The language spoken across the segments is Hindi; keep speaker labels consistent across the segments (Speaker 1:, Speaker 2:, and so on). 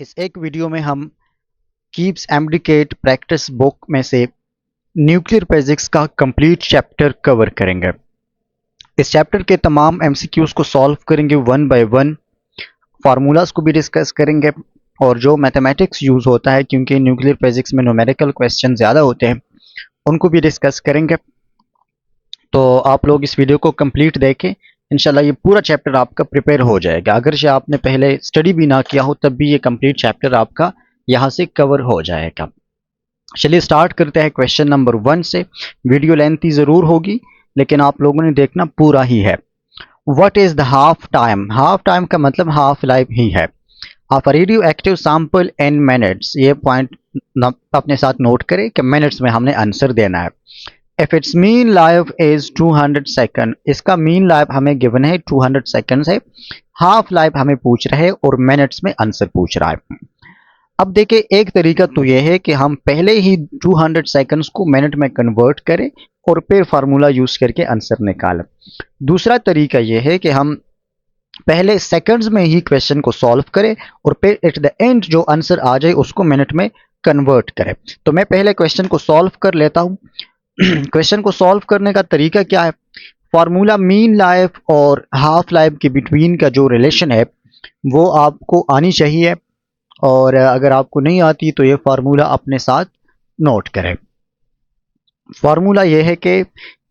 Speaker 1: इस एक वीडियो में हम कीप्स एमडीकेट प्रैक्टिस बुक में से न्यूक्लियर फिजिक्स का कंप्लीट चैप्टर कवर करेंगे। इस चैप्टर के तमाम एमसीक्यूज को सॉल्व करेंगे वन बाय वन, फार्मूलाज को भी डिस्कस करेंगे और जो मैथमेटिक्स यूज होता है, क्योंकि न्यूक्लियर फिजिक्स में न्यूमेरिकल क्वेश्चन ज़्यादा होते हैं, उनको भी डिस्कस करेंगे। तो आप लोग इस वीडियो को कंप्लीट देखें, इंशाल्लाह ये पूरा चैप्टर आपका प्रिपेयर हो जाएगा। अगर से आपने पहले स्टडी भी ना किया हो तब भी ये कंप्लीट चैप्टर आपका यहाँ से कवर हो जाएगा। चलिए स्टार्ट करते हैं क्वेश्चन नंबर 1 से। वीडियो लेंथी ज़रूर होगी लेकिन आप लोगों ने देखना पूरा ही है। What is the half time? Half time का मतलब हाफ लाइफ ही है। Of radio active sample in minutes, ये पॉइंट अपने साथ नोट करें कि मिनट्स में हमने आंसर देना है। If it's mean life is 200 second, इसका मीन लाइफ हमें गिवन है 200 सेकंड है, हाफ लाइफ हमें पूछ रहे हैं और मिनट्स में आंसर पूछ रहा है। अब देखिए, एक तरीका तो यह है कि हम पहले ही 200 सेकंड्स को मिनट में कन्वर्ट करें और फिर फार्मूला यूज करके आंसर निकालें। दूसरा तरीका यह है कि हम पहले सेकंड्स में ही क्वेश्चन को सॉल्व करें और फिर एट द एंड जो आंसर आ जाए उसको मिनट में कन्वर्ट करें। तो मैं पहले क्वेश्चन को सॉल्व कर लेता हूं। क्वेश्चन को सॉल्व करने का तरीका क्या है? फार्मूला मीन लाइफ और हाफ लाइफ के बिटवीन का जो रिलेशन है वो आपको आनी चाहिए, और अगर आपको नहीं आती तो ये फार्मूला अपने साथ नोट करें। फार्मूला ये है कि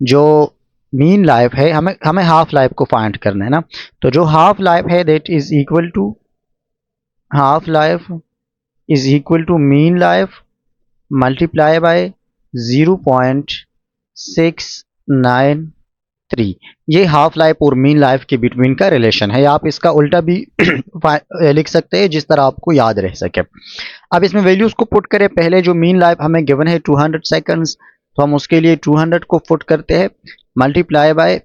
Speaker 1: जो मीन लाइफ है, हमें हाफ लाइफ को फाइंड करना है ना, तो जो हाफ लाइफ है that is equal to half life is equal to mean life multiply by 0.693। ये हाफ लाइफ और मीन लाइफ के बिटवीन का रिलेशन है। आप इसका उल्टा भी लिख सकते हैं जिस तरह आपको याद रह सके। अब इसमें वैल्यूज को पुट करें। पहले जो मीन लाइफ हमें गिवन है 200 सेकंड्स, तो हम उसके लिए 200 को पुट करते हैं मल्टीप्लाई बाय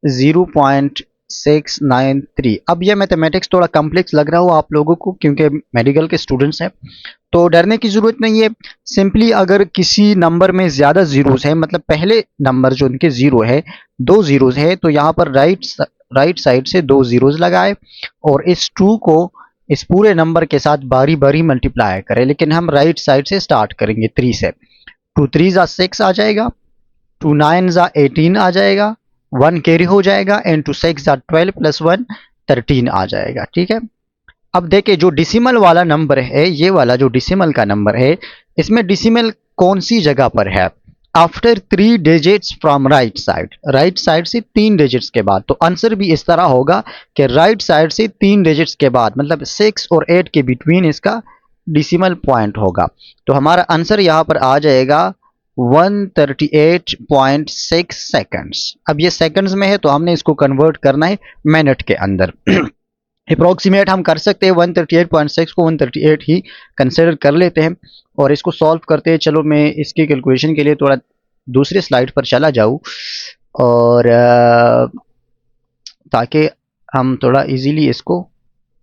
Speaker 1: 0.693। अब ये मैथमेटिक्स थोड़ा कॉम्प्लेक्स लग रहा हो आप लोगों को क्योंकि मेडिकल के स्टूडेंट्स हैं, तो डरने की जरूरत नहीं है। सिंपली अगर किसी नंबर में ज्यादा जीरोस है, मतलब पहले नंबर जो उनके जीरो है, 2 जीरोस है, तो यहाँ पर राइट साइड से 2 जीरोस लगाए और इस 2 को इस पूरे नंबर के साथ बारी बारी मल्टीप्लाई करें। लेकिन हम राइट साइड से स्टार्ट करेंगे 3 से। 2 3 जा 6 आ जाएगा, 2 9 जा 18 आ जाएगा, 1 कैरी हो जाएगा, एंड 2 6 जा 12 प्लस 1 13 आ जाएगा। ठीक है। अब देखिए, जो डिसिमल वाला नंबर है, ये वाला जो डिसिमल का नंबर है, इसमें डिसिमल कौन सी जगह पर है? After 3 digits from right side, right side से 3 डिजिट्स के बाद। तो आंसर भी इस तरह होगा कि राइट साइड से 3 डिजिट्स के बाद, मतलब 6 और 8 के बिटवीन इसका डिसिमल पॉइंट होगा। तो हमारा आंसर यहाँ पर आ जाएगा 138.6 सेकंड्स। अब ये सेकंड्स में है तो हमने इसको कन्वर्ट करना है मिनट के अंदर। अप्रोक्सीमेट हम कर सकते हैं 138.6 को 138 ही कंसिडर कर लेते हैं और इसको सॉल्व करते हैं। चलो मैं इसकी कैलकुलेशन के लिए थोड़ा दूसरे स्लाइड पर चला जाऊँ और ताकि हम थोड़ा इजीली इसको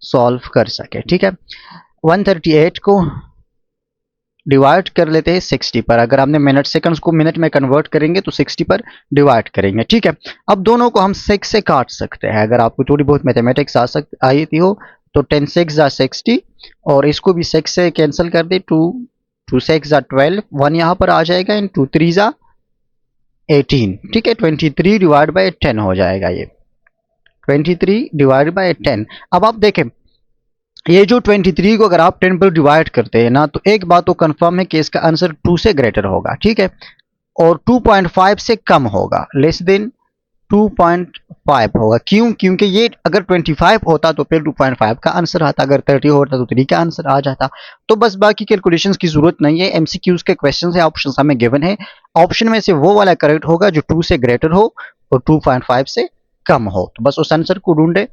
Speaker 1: सॉल्व कर सके। ठीक है। 138 को डिवाइड कर लेते हैं 60 पर। अगर हमने मिनट सेकंड्स को मिनट में कन्वर्ट करेंगे तो 60 पर डिवाइड करेंगे। ठीक है। अब दोनों को हम 6 से काट सकते हैं। अगर आपको थोड़ी बहुत मैथमेटिक्स आई थी हो तो 10 6 जा 60 और इसको भी 6 से कैंसिल कर दे। 2 6 जा 12, 1 यहाँ पर आ जाएगा, एंड 2 3 जा 18। ठीक है। 23 डिवाइड बाई 10 हो जाएगा ये, 23 डिवाइड बाई 10। अब आप देखें, ये जो 23 को अगर आप 10 पर डिवाइड करते हैं ना, तो एक बात तो कंफर्म है कि इसका आंसर 2 से ग्रेटर होगा। ठीक है। और 2.5 से कम होगा, लेस देन 2.5 होगा। क्यों? क्योंकि ये अगर 25 होता तो फिर 2.5 का आंसर आता, अगर 30 होता तो 3 का आंसर आ जाता। तो बस बाकी कैलकुलेशंस की जरूरत नहीं है। एमसीक्यूज के क्वेश्चन है, ऑप्शन हमें गिवन है, ऑप्शन में से वो वाला करेक्ट होगा जो 2 से ग्रेटर हो और 2.5 से कम हो। तो बस उस आंसर को ढूंढे।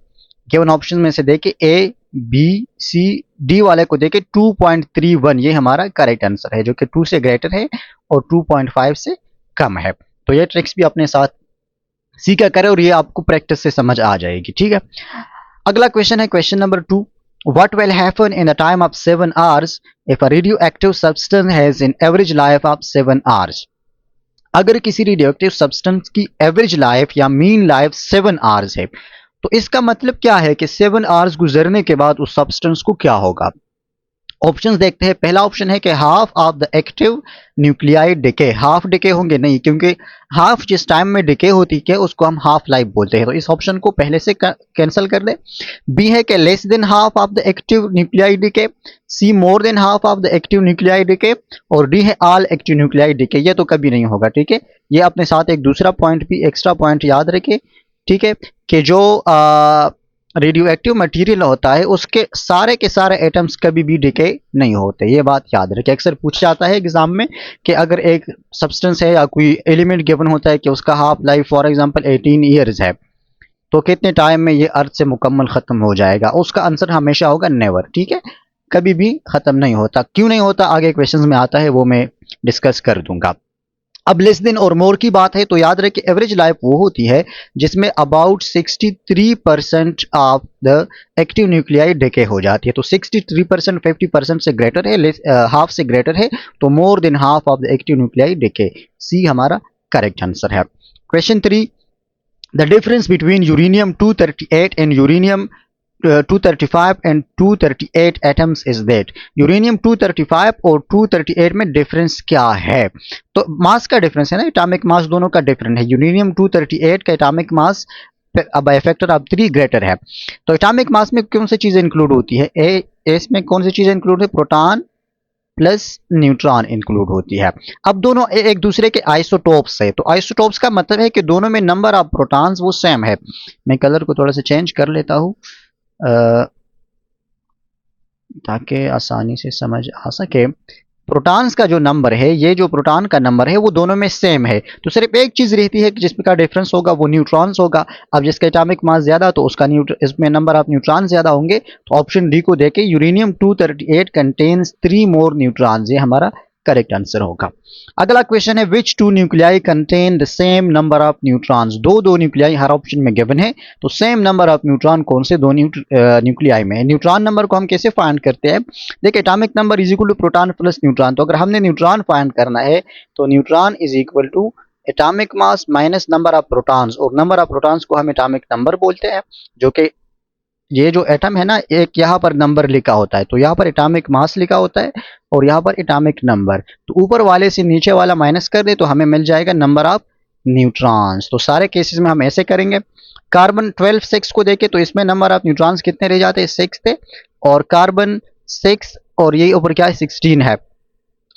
Speaker 1: गिवन ऑप्शन में से देखे ए बी सी डी वाले को देखे 2.31, ये हमारा करेक्ट आंसर है जो कि 2 से ग्रेटर है और 2.5 से कम है। तो ये ट्रिक्स भी अपने साथ सीखा करें और ये आपको प्रैक्टिस से समझ आ जाएगी। ठीक है। अगला क्वेश्चन है question number 2। What will happen in the time of 7 hours if a radioactive substance has an average life of 7 hours? अगर किसी रेडियोएक्टिव सब्सटेंस की एवरेज लाइफ या मीन लाइफ 7 आवर्स है, तो इसका मतलब क्या है कि 7 आवर्स गुजरने के बाद उस सब्सटेंस को क्या होगा? ऑप्शंस देखते हैं। पहला ऑप्शन है कि half of the active nuclei decay, half decay होंगे नहीं, क्योंकि हाफ जिस टाइम में डिके होती है उसको हम हाफ लाइफ बोलते हैं, तो इस ऑप्शन को पहले से कैंसिल कर दे। बी है कि less than half of the active nuclei decay, C more than half of the active nuclei decay, और डी है ऑल एक्टिव न्यूक्लियाई डिके। ये तो कभी नहीं होगा, ठीक है। ये अपने साथ एक दूसरा पॉइंट भी, एक्स्ट्रा पॉइंट याद रखे, ठीक है, कि जो रेडियो एक्टिव मटीरियल होता है उसके सारे के सारे एटम्स कभी भी डिके नहीं होते, ये बात याद रखें। अक्सर पूछा जाता है एग्जाम में कि अगर एक सब्सटेंस है या कोई एलिमेंट गिवन होता है कि उसका half life for example 18 years है, तो कितने टाइम में ये अर्थ से मुकम्मल खत्म हो जाएगा, उसका आंसर हमेशा होगा नेवर, ठीक है, कभी भी खत्म नहीं होता। क्यों नहीं होता आगे क्वेश्चंस में आता है, वो मैं डिस्कस कर दूंगा। अब लेस देन और मोर की बात है तो याद रखें एवरेज लाइफ वो होती है जिसमें about 63% of the active nuclei decay हो जाती है। तो 63% 50% से ग्रेटर है, हाफ से ग्रेटर है, तो more than half of the active nuclei decay, C हमारा करेक्ट आंसर है। Question 3, the difference between uranium 238 and uranium 235 and 238 atoms is that. Uranium 235 और 238 में डिफरेंस क्या है? तो मास का डिफरेंस है ना, एटॉमिक मास दोनों का डिफरेंट है। यूरेनियम 238 का एटॉमिक मास अब फैक्टर ऑफ 3 ग्रेटर है। तो एटॉमिक मास में कौन सी चीजें इंक्लूड होती है? इसमें कौन सी चीजें इंक्लूड है? प्रोटॉन प्लस न्यूट्रॉन इंक्लूड होती है। अब दोनों एक दूसरे के आइसोटोप्स है, तो आइसोटोप्स का मतलब है कि दोनों में नंबर ऑफ प्रोटॉन्स वो सेम है। मैं कलर को थोड़ा सा चेंज कर लेता हूं ताकि आसानी से समझ आ सके। प्रोटॉन्स का जो नंबर है, ये जो प्रोटॉन का नंबर है वो दोनों में सेम है, तो सिर्फ एक चीज रहती है कि जिसमें का डिफरेंस होगा वो न्यूट्रॉन्स होगा। अब जिसका एटॉमिक मास ज्यादा तो उसका इसमें नंबर ऑफ न्यूट्रॉन ज्यादा होंगे, तो ऑप्शन डी को देके यूरेनियम 238 कंटेन्स 3 मोर न्यूट्रॉन्स, ये हमारा करेक्ट आंसर होगा। अगला क्वेश्चन है which two nuclei contain the same number of neutrons. दो न्यूक्लियाई हर ऑप्शन में गिवन है, तो सेम नंबर ऑफ न्यूट्रॉन कौन से दो न्यूक्लियाई में है? न्यूट्रॉन नंबर को हम कैसे फाइंड करते हैं? देखिए atomic number is equal to proton plus neutron, तो अगर हमने न्यूट्रॉन फाइंड करना है तो neutron is equal to atomic mass minus number of protons, और नंबर ऑफ प्रोटॉन्स को हम एटॉमिक नंबर बोलते हैं। जो कि ये जो एटम है ना, एक यहाँ पर नंबर लिखा होता है, तो यहाँ पर एटॉमिक मास लिखा होता है और यहाँ पर एटॉमिक नंबर, तो ऊपर वाले से नीचे वाला माइनस कर दे तो हमें मिल जाएगा नंबर ऑफ न्यूट्रॉन्स। तो सारे केसेस में हम ऐसे करेंगे। कार्बन 12 6 को देखें तो इसमें नंबर ऑफ न्यूट्रॉन्स कितने रह जाते हैं? 6 थे, और कार्बन 6 और ये ऊपर क्या है 16 है,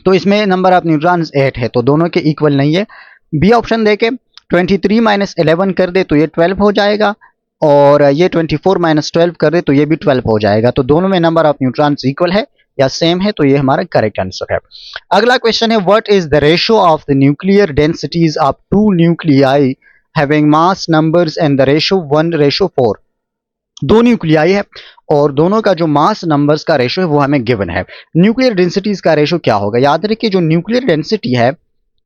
Speaker 1: तो इसमें नंबर ऑफ न्यूट्रॉन्स 8 है, तो दोनों के इक्वल नहीं है। बी ऑप्शन देके 23 माइनस 11 कर दे तो ये 12 हो जाएगा, और ये 24 माइनस 12 कर दे तो ये भी 12 हो जाएगा, तो दोनों में नंबर ऑफ न्यूट्रॉन्स इक्वल है या सेम है, तो ये हमारा करेक्ट आंसर है। अगला क्वेश्चन है what is the ratio of the nuclear densities of two nuclei having mass numbers and the ratio 1:4। दो न्यूक्लियाई है और दोनों का जो मास नंबर्स का रेशियो है वो हमें गिवन है। न्यूक्लियर डेंसिटीज का रेशियो क्या होगा? याद रखिए जो न्यूक्लियर डेंसिटी है,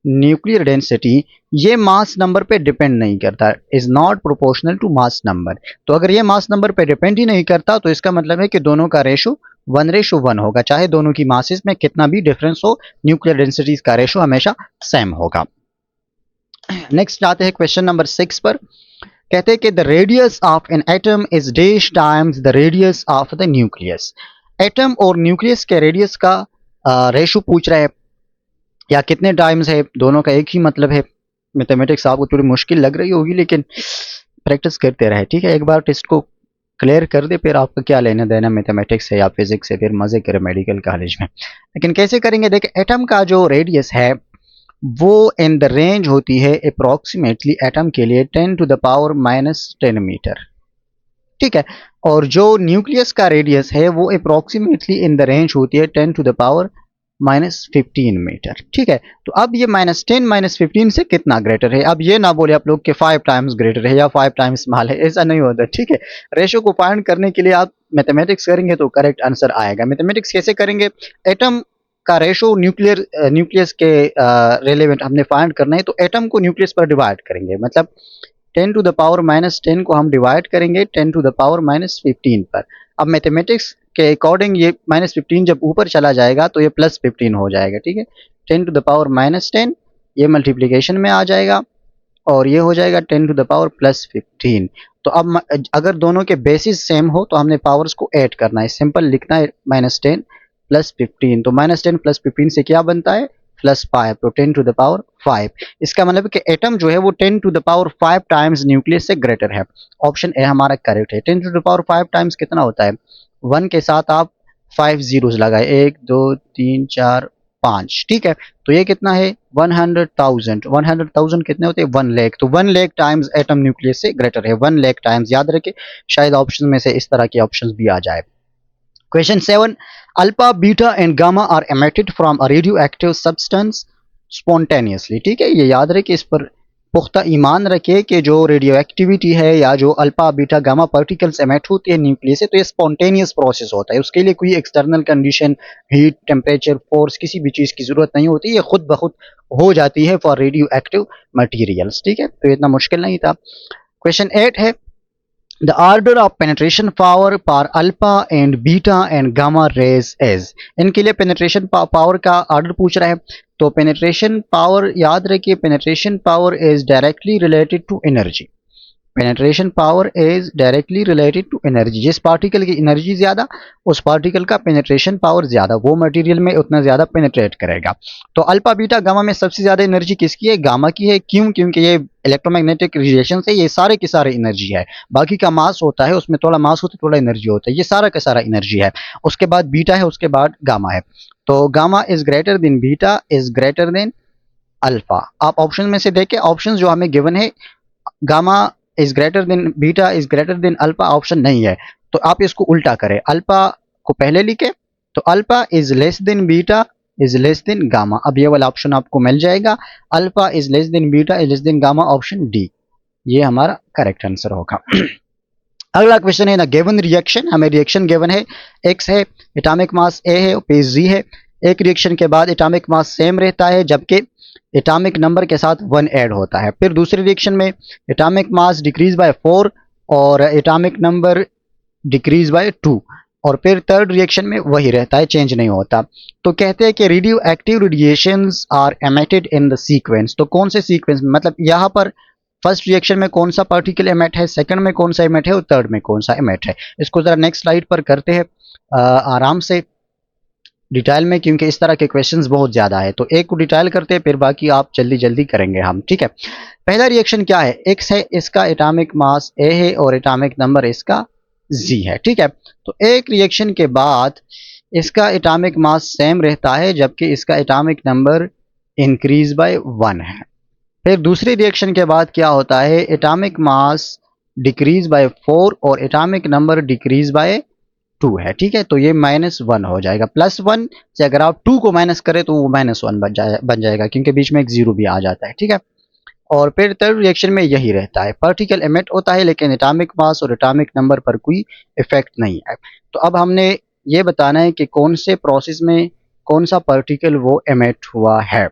Speaker 1: न्यूक्लियर डेंसिटी ये मास नंबर पे डिपेंड नहीं करता, is not proportional to mass number. तो अगर ये मास नंबर पे डिपेंड ही नहीं करता तो इसका मतलब है कि दोनों का रेशो 1:1 होगा, चाहे दोनों की मासेस में कितना भी डिफरेंस हो, न्यूक्लियर डेंसिटीज का रेशो हमेशा सेम होगा। नेक्स्ट आते हैं क्वेश्चन नंबर 6 पर। कहते हैं कि the radius of an atom is dash times the radius of the nucleus. Atom और न्यूक्लियस के रेडियस का रेशो पूछ रहा है या कितने टाइम्स है, दोनों का एक ही मतलब है। मैथमेटिक्स आपको थोड़ी मुश्किल लग रही होगी लेकिन प्रैक्टिस करते रहे, ठीक है। एक बार टेस्ट को क्लियर कर दे, फिर आपका क्या लेना देना मैथमेटिक्स से या फिजिक्स से, फिर मजे करें मेडिकल कॉलेज में। लेकिन कैसे करेंगे? देखिए एटम का जो रेडियस है वो इन द रेंज होती है अप्रोक्सीमेटली एटम के लिए 10⁻⁻10 मीटर, ठीक है। और जो न्यूक्लियस का रेडियस है वो अप्रोक्सीमेटली इन द रेंज होती है 10⁻⁻15 मीटर, ठीक है। तो अब ये -10 -15 से कितना ग्रेटर है? अब ये ना बोले आप लोग कि 5 टाइम्स ग्रेटर है या 5 टाइम्स स्मॉल है, ऐसा नहीं होता, ठीक है। रेशो को फाइंड करने के लिए आप मैथमेटिक्स करेंगे तो करेक्ट आंसर आएगा। मैथमेटिक्स कैसे करेंगे? एटम का रेशो न्यूक्लियस के रेलेवेंट हमने फाइंड करना है, तो एटम को न्यूक्लियस पर डिवाइड करेंगे, मतलब 10⁻⁻10 को हम डिवाइड करेंगे 10⁻⁻15 पर। अब मैथमेटिक्स के अकॉर्डिंग ये -15 जब ऊपर चला जाएगा तो ये +15 हो जाएगा, ठीक है। 10⁻⁻10 ये मल्टीप्लिकेशन में आ जाएगा और ये हो जाएगा 10⁻+15। तो अब अगर दोनों के बेसिस सेम हो तो हमने पावर्स को ऐड करना है, सिंपल लिखना है -10 प्लस 15, तो -10 प्लस 15 से क्या बनता है +5, तो 10 टू द पावर 5। इसका मतलब है कि एटम जो है वो 10 to the power 5 times nucleus से ग्रेटर है। ऑप्शन ए हमारा करेक्ट है। 10 टू द पावर 5 टाइम्स कितना होता है, 1 के साथ आप 5 जीरोस लगाए, 1 2 3 4 5, ठीक है। तो ये कितना है 100,000, 100,000 कितने होते हैं 1 लाख, तो 1 लाख टाइम्स एटम न्यूक्लियस से ग्रेटर है, 1 लाख टाइम्स। याद रखें, शायद ऑप्शन में से इस तरह के ऑप्शंस भी आ जाए। Question 7, alpha beta and gamma are emitted from a radio active substance spontaneously, ठीक है। ये याद रहे कि इस पर पुख्ता ईमान रखे कि जो रेडियो एक्टिविटी है या जो alpha beta gamma particles emit होती है न्यूक्लियस से, तो ये स्पॉन्टेनियस प्रोसेस होता है, उसके लिए कोई external condition, heat, temperature, force, किसी भी चीज़ की ज़रूरत नहीं होती, ये खुद ब खुद हो जाती है फॉर रेडियो एक्टिव मटीरियल्स, ठीक है। तो इतना मुश्किल नहीं था। क्वेश्चन 8 है, the order of penetration power per alpha and beta and gamma rays is, इनके लिए penetration power का ऑर्डर पूछ रहा है। तो penetration power याद रखिए, penetration power is directly related to energy, penetration power is directly related to energy. जिस पार्टिकल की एनर्जी ज्यादा, उस पार्टिकल का पेनेट्रेशन पावर ज्यादा, वो मटेरियल में उतना ज्यादा पेनेट्रेट करेगा। तो अल्फा बीटा गामा में सबसे ज्यादा एनर्जी किसकी है, गामा की है। क्यों, क्योंकि ये इलेक्ट्रोमैग्नेटिक रेडिएशन से ये सारे के सारे एनर्जी है। बाकी का मास होता है, उसमें थोड़ा मास होता है, थोड़ा एनर्जी होता है, ये सारा का सारा एनर्जी है। उसके बाद बीटा है, उसके बाद गामा है। तो gamma is greater than beta is greater than alpha. आप ऑप्शन में से देखें, ऑप्शन जो हमें गिवन है, gamma is greater than beta is greater than alpha option नहीं है। तो आप इसको उल्टा करें, अल्फा को पहले लिखे, तो alpha is less than beta is less than gamma. अब ये वाला ऑप्शन आपको मिल जाएगा, alpha is less than beta is less than gamma, option D ये हमारा करेक्ट आंसर होगा। अगला क्वेश्चन है ना, गिवन रिएक्शन, हमें रिएक्शन गिवन है, एक्स है, एटॉमिक मास ए है, पेज जी है। एक रिएक्शन के बाद एटॉमिक मास सेम रहता है जबकि एटॉमिक नंबर के साथ 1 ऐड होता है। फिर दूसरे रिएक्शन में एटॉमिक मास डिक्रीज बाय 4 और एटॉमिक नंबर डिक्रीज बाय 2, और फिर थर्ड रिएक्शन में वही रहता है, चेंज नहीं होता। तो कहते हैं कि radio active radiations are emitted in the sequence. तो कौन से सीक्वेंस में, मतलब यहाँ पर फर्स्ट रिएक्शन में कौन सा पार्टिकल एमिट है, सेकंड में कौन सा एमिट है और थर्ड में कौन सा एमिट है। इसको जरा नेक्स्ट स्लाइड पर करते हैं आराम से डिटेल में, क्योंकि इस तरह के क्वेश्चंस बहुत ज़्यादा है। तो एक को डिटेल करते हैं, फिर बाकी आप जल्दी जल्दी करेंगे हम, ठीक है। पहला रिएक्शन क्या है, एक्स है, इसका एटॉमिक मास ए है और एटॉमिक नंबर इसका जी है, ठीक है। तो एक रिएक्शन के बाद इसका एटॉमिक मास सेम रहता है जबकि इसका एटॉमिक नंबर इंक्रीज बाय 1 है। फिर दूसरे रिएक्शन के बाद क्या होता है, एटॉमिक मास डिक्रीज बाय 4 और एटॉमिक नंबर डिक्रीज बाय 2 है, ठीक है। तो ये -1 हो जाएगा, +1 से अगर आप 2 को माइनस करें तो वो -1 बन जाएगा, क्योंकि बीच में एक 0 भी आ जाता है, ठीक है। और फिर थर्ड रिएक्शन में यही रहता है, पार्टिकल एमिट होता है लेकिन एटॉमिक मास और एटॉमिक नंबर पर कोई इफेक्ट नहीं है। तो अब हमने ये बताना है कि कौन से प्रोसेस में कौन सा पार्टिकल वो एमिट हुआ है,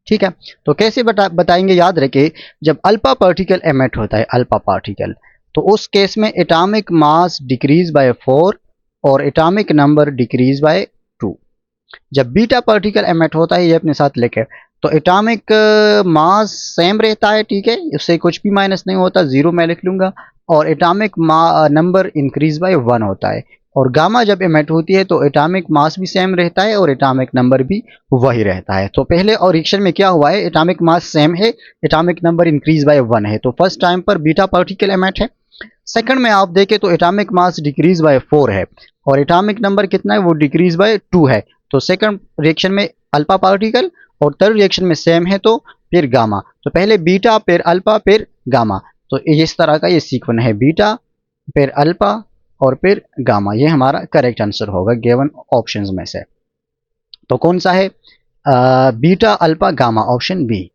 Speaker 1: ठीक है। तो कैसे बताएंगे, याद रखें, जब अल्फा पार्टिकल एमिट होता है, अल्फा पार्टिकल, तो उस केस में एटॉमिक मास डिक्रीज बाय 4 और एटॉमिक नंबर डिक्रीज बाय 2। जब बीटा पार्टिकल एमिट होता है, ये अपने साथ लेके, तो एटॉमिक मास सेम रहता है, ठीक है, उससे कुछ भी माइनस नहीं होता, 0 मैं लिख लूंगा, और एटॉमिक नंबर इंक्रीज बाय 1 होता है। और गामा जब एमिट होती है तो एटॉमिक मास भी सेम रहता है और एटॉमिक नंबर भी वही रहता है। तो पहले और रिएक्शन में क्या हुआ है, एटॉमिक मास सेम है, एटॉमिक नंबर इंक्रीज बाय 1 है, तो फर्स्ट टाइम पर बीटा पार्टिकल एमिट है। सेकंड में आप देखें तो एटॉमिक मास डिक्रीज बाय 4 है और एटॉमिक नंबर कितना है, वो डिक्रीज बाय 2 है। तो सेकंड रिएक्शन में अल्फा पार्टिकल और थर्ड रिएक्शन में सेम है, तो फिर गामा। तो पहले बीटा फिर अल्फा फिर गामा, तो इस तरह का ये सीक्वेंस है, बीटा फिर अल्फा और फिर गामा। ये हमारा करेक्ट आंसर होगा गिवन ऑप्शंस में से। तो कौन सा है, beta alpha gamma, option B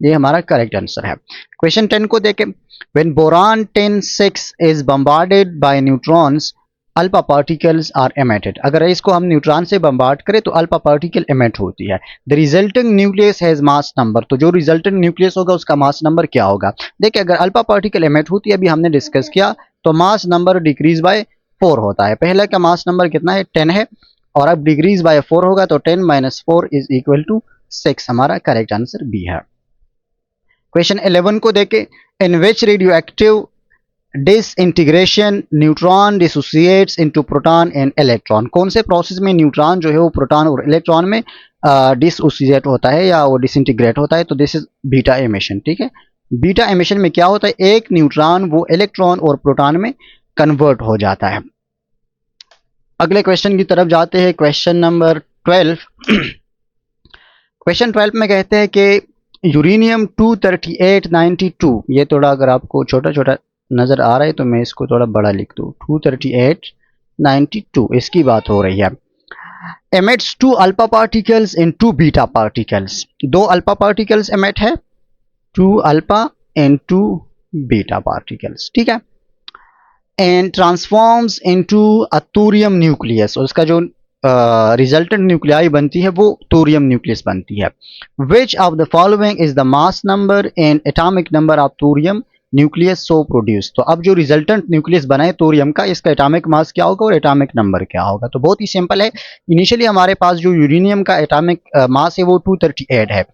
Speaker 1: ये हमारा करेक्ट आंसर है। क्वेश्चन 10 को देखें, when boron 10-6 is bombarded by neutrons alpha particles are emitted. अगर इसको हम न्यूट्रॉन से बम्बार्ड करें तो अल्फा पार्टिकल एमिट होती है। The resulting nucleus has mass number, तो जो रिजल्टेंट न्यूक्लियस होगा उसका मास नंबर क्या होगा। देखिए, अगर अल्फा पार्टिकल एमिट होती है, अभी हमने डिस्कस किया, तो मास नंबर डिक्रीज बाय 4 होता है। पहले का मास नंबर कितना है, 10 है, और अब डिक्रीज बाय 4 होगा, तो 10 - 4 इज इक्वल टू 6, हमारा करेक्ट आंसर बी है। क्वेश्चन 11 को देखें, in which radioactive disintegration, neutron dissociates into proton and electron. कौन से प्रोसेस में न्यूट्रॉन जो है वो प्रोटॉन और इलेक्ट्रॉन में डिसोसिएट होता है या वो डिसइंटीग्रेट होता है? तो दिस इज बीटा एमिशन। ठीक है, बीटा एमिशन में क्या होता है, एक न्यूट्रॉन वो इलेक्ट्रॉन और प्रोटॉन में कन्वर्ट हो जाता है। अगले क्वेश्चन की तरफ जाते हैं, क्वेश्चन नंबर 12। क्वेश्चन 12 में कहते हैं कि यूरेनियम 23892, ये थोड़ा अगर आपको छोटा छोटा नज़र आ रहा है तो मैं इसको थोड़ा बड़ा लिख दूँ, 23892 इसकी बात हो रही है। Emits 2 alpha particles in 2 beta particles, 2 alpha particles emit है, 2 अल्फा एंड 2 बीटा पार्टिकल्स। ठीक है, and transforms into a thorium nucleus, और उसका जो रिजल्टेंट न्यूक्लियाई बनती है वो थोरियम न्यूक्लियस बनती है। Which of the following is the mass number and atomic number of thorium nucleus so produce. तो अब जो रिजल्टेंट न्यूक्लियस बना है थोरियम का, इसका एटॉमिक मास क्या होगा और एटॉमिक नंबर क्या होगा? तो बहुत ही सिंपल है। इनिशियली हमारे पास जो यूरेनियम का एटॉमिक मास है वो 238 है,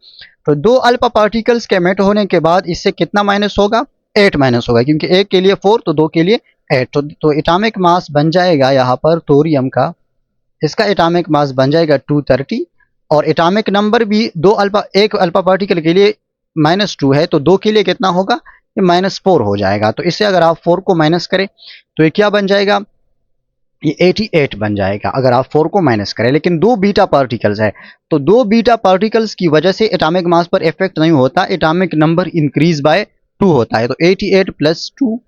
Speaker 1: तो 2 अल्फा पार्टिकल्स के एमिट होने के बाद इससे कितना माइनस होगा? 8 माइनस होगा, क्योंकि एक के लिए 4 तो 2 के लिए 8। तो एटॉमिक मास बन जाएगा यहाँ पर थोरियम का, इसका एटॉमिक मास बन जाएगा 230, और एटॉमिक नंबर भी एक अल्फा पार्टिकल के लिए -2 है, तो 2 के लिए कितना होगा? ये -4 हो जाएगा। तो इससे अगर आप 4 को माइनस करें तो ये क्या बन जाएगा? ये 88 बन जाएगा अगर आप 4 को माइनस करें। लेकिन 2 बीटा पार्टिकल्स है, तो 2 बीटा पार्टिकल्स की वजह से एटॉमिक मास पर इफेक्ट नहीं होता, एटॉमिक नंबर इंक्रीज बाय 2 होता है। तो 88 + 2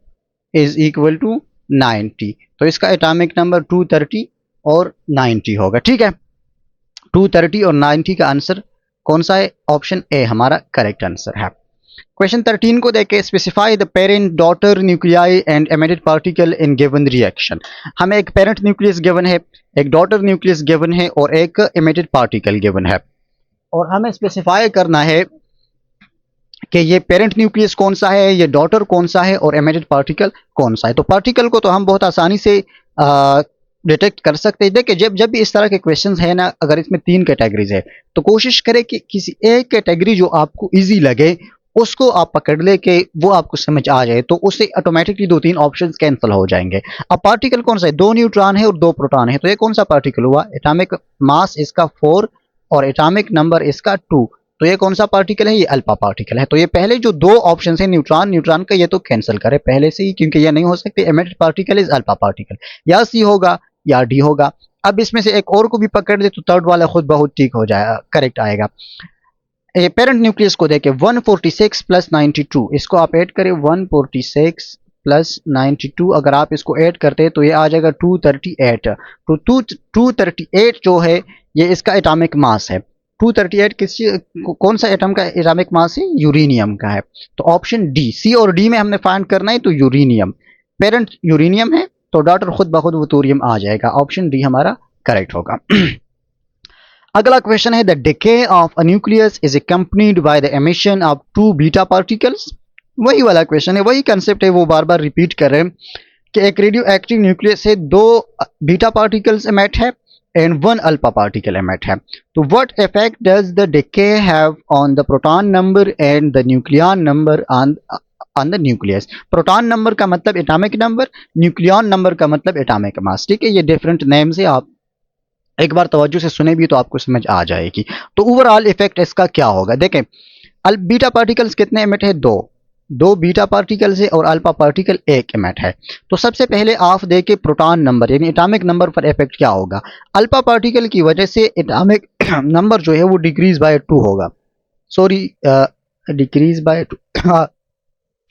Speaker 1: इज इक्वल टू 90, तो इसका एटॉमिक नंबर 230 और 90 होगा। ठीक है, 230 और 90 का आंसर कौन सा है? ऑप्शन ए हमारा करेक्ट आंसर है। क्वेश्चन 13 को देखें, specify the parent daughter nuclei and emitted particle in given reaction. हमें एक पेरेंट न्यूक्लियस गिवन है, एक डॉटर न्यूक्लियस गिवन है और एक एमिटेड पार्टिकल गिवन है, और हमें स्पेसिफाई करना है कि ये पेरेंट न्यूक्लियस कौन सा है, ये डॉटर कौन सा है और एमिटेड पार्टिकल कौन सा है। तो पार्टिकल को तो हम बहुत आसानी से डिटेक्ट कर सकते हैं। देखिए, जब भी इस तरह के क्वेश्चंस है ना, अगर इसमें 3 कैटेगरीज है तो कोशिश करें कि किसी एक कैटेगरी जो आपको इजी लगे उसको आप पकड़ ले कि वो आपको समझ आ जाए, तो उससे ऑटोमेटिकली 2-3 ऑप्शंस कैंसिल हो जाएंगे। अब पार्टिकल कौन सा है? 2 न्यूट्रॉन है और 2 प्रोटॉन है, तो ये कौन सा पार्टिकल हुआ? एटॉमिक मास इसका 4 और एटॉमिक नंबर इसका 2, तो ये कौन सा पार्टिकल है? ये अल्फा पार्टिकल है। तो ये पहले जो 2 ऑप्शन है न्यूट्रॉन का, ये तो कैंसिल करें पहले से ही, क्योंकि ये नहीं हो सकते। Emitted particle is alpha particle, या सी होगा या डी होगा। अब इसमें से एक और को भी पकड़ दे तो थर्ड वाला खुद बहुत ठीक हो जाएगा, करेक्ट आएगा। पेरेंट न्यूक्लियस को देखें, 146 + 92, इसको आप ऐड करें, 146 + 92, अगर आप इसको ऐड करते हैं तो ये आ जाएगा 238। तो 238 जो है ये इसका एटॉमिक मास है। 238 कौन सा एटम का एटॉमिक मास है? यूरेनियम का है। तो ऑप्शन डी, सी और डी में हमने फाइंड करना है, तो यूरेनियम, पेरेंट यूरेनियम है तो डॉटर खुद ब खुद वो थोरियम आ जाएगा। ऑप्शन डी हमारा करेक्ट होगा। अगला क्वेश्चन है, the decay of a nucleus is accompanied by the emission of 2 beta particles. वही वाला क्वेश्चन है, वही कंसेप्ट है, वो बार बार रिपीट कर रहे हैं कि एक रेडियो एक्टिव न्यूक्लियस से 2 बीटा पार्टिकल्स एमिट है एंड 1 अल्फा पार्टिकल एमिट है। तो what effect does the decay have on the proton number and the nucleon number on the nucleus? Proton number का मतलब एटॉमिक नंबर, न्यूक्लियन नंबर का मतलब एटॉमिक मास। ठीक है, ये डिफरेंट नेम्स है, आप एक बार तवज्जो से सुने भी तो आपको समझ आ जाएगी। तो ओवरऑल इफेक्ट इसका क्या होगा? देखें, बीटा पार्टिकल्स कितने एमिट है? 2 बीटा पार्टिकल्स है और अल्फा पार्टिकल 1 एमिट है। तो सबसे पहले आप देखें प्रोटॉन नंबर यानी एटॉमिक नंबर पर इफेक्ट क्या होगा। अल्फा पार्टिकल की वजह से एटॉमिक नंबर जो है वो डिक्रीज बाय 2 होगा, सॉरी डिक्रीज बाय 2,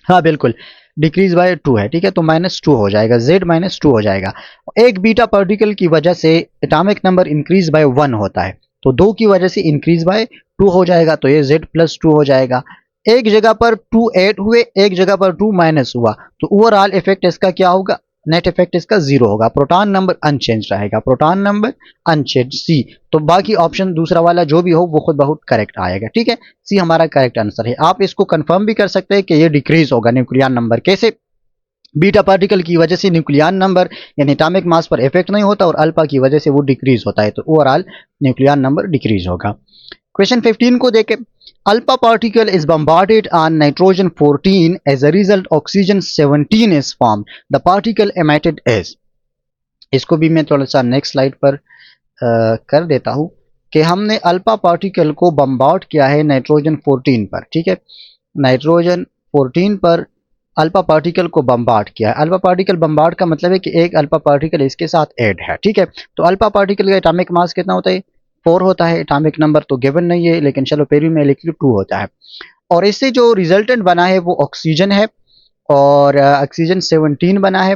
Speaker 1: हाँ बिल्कुल डिक्रीज बाय 2 है। ठीक है, तो -2 हो जाएगा, z -2 हो जाएगा। एक बीटा पार्टिकल की वजह से एटॉमिक नंबर इंक्रीज बाय 1 होता है, तो 2 की वजह से इंक्रीज बाय 2 हो जाएगा, तो ये z + 2 हो जाएगा। एक जगह पर 2 ऐड हुए, एक जगह पर 2 माइनस हुआ, तो ओवरऑल इफेक्ट इसका क्या होगा? नेट इफेक्ट इसका 0 होगा। प्रोटॉन नंबर अनचेंज रहेगा, प्रोटॉन नंबर अनचेंज, सी। तो बाकी ऑप्शन दूसरा वाला जो भी हो वो खुद बहुत करेक्ट आएगा। ठीक है, सी हमारा करेक्ट आंसर है। आप इसको कंफर्म भी कर सकते हैं कि ये डिक्रीज होगा न्यूक्लियन नंबर। कैसे? बीटा पार्टिकल की वजह से न्यूक्लियन नंबर यानी एटॉमिक मास पर इफेक्ट नहीं होता और अल्फा की वजह से वो डिक्रीज होता है, तो ओवरऑल न्यूक्लियन नंबर डिक्रीज होगा। क्वेश्चन 15 को देखें, Alpha particle is bombarded on nitrogen 14. As a result, oxygen 17 is formed. The particle emitted is. इसको भी मैं थोड़ा सा नेक्स्ट स्लाइड पर कर देता हूं कि हमने अल्फा पार्टिकल को बम्बार्ड किया है नाइट्रोजन 14 पर, ठीक है। नाइट्रोजन 14 पर अल्फा पार्टिकल को बम्बार्ड किया है। अल्फा पार्टिकल बम्बार्ड का मतलब है कि एक अल्फा पार्टिकल इसके साथ ऐड है, ठीक है। तो अल्फा पार्टिकल का एटॉमिक मास कितना होता है? 4 होता है। एटॉमिक नंबर तो गिवन नहीं है, लेकिन चलो फिर भी मैं लिख लूँ 2 होता है। और इससे जो रिजल्टेंट बना है वो ऑक्सीजन है, और ऑक्सीजन 17 बना है,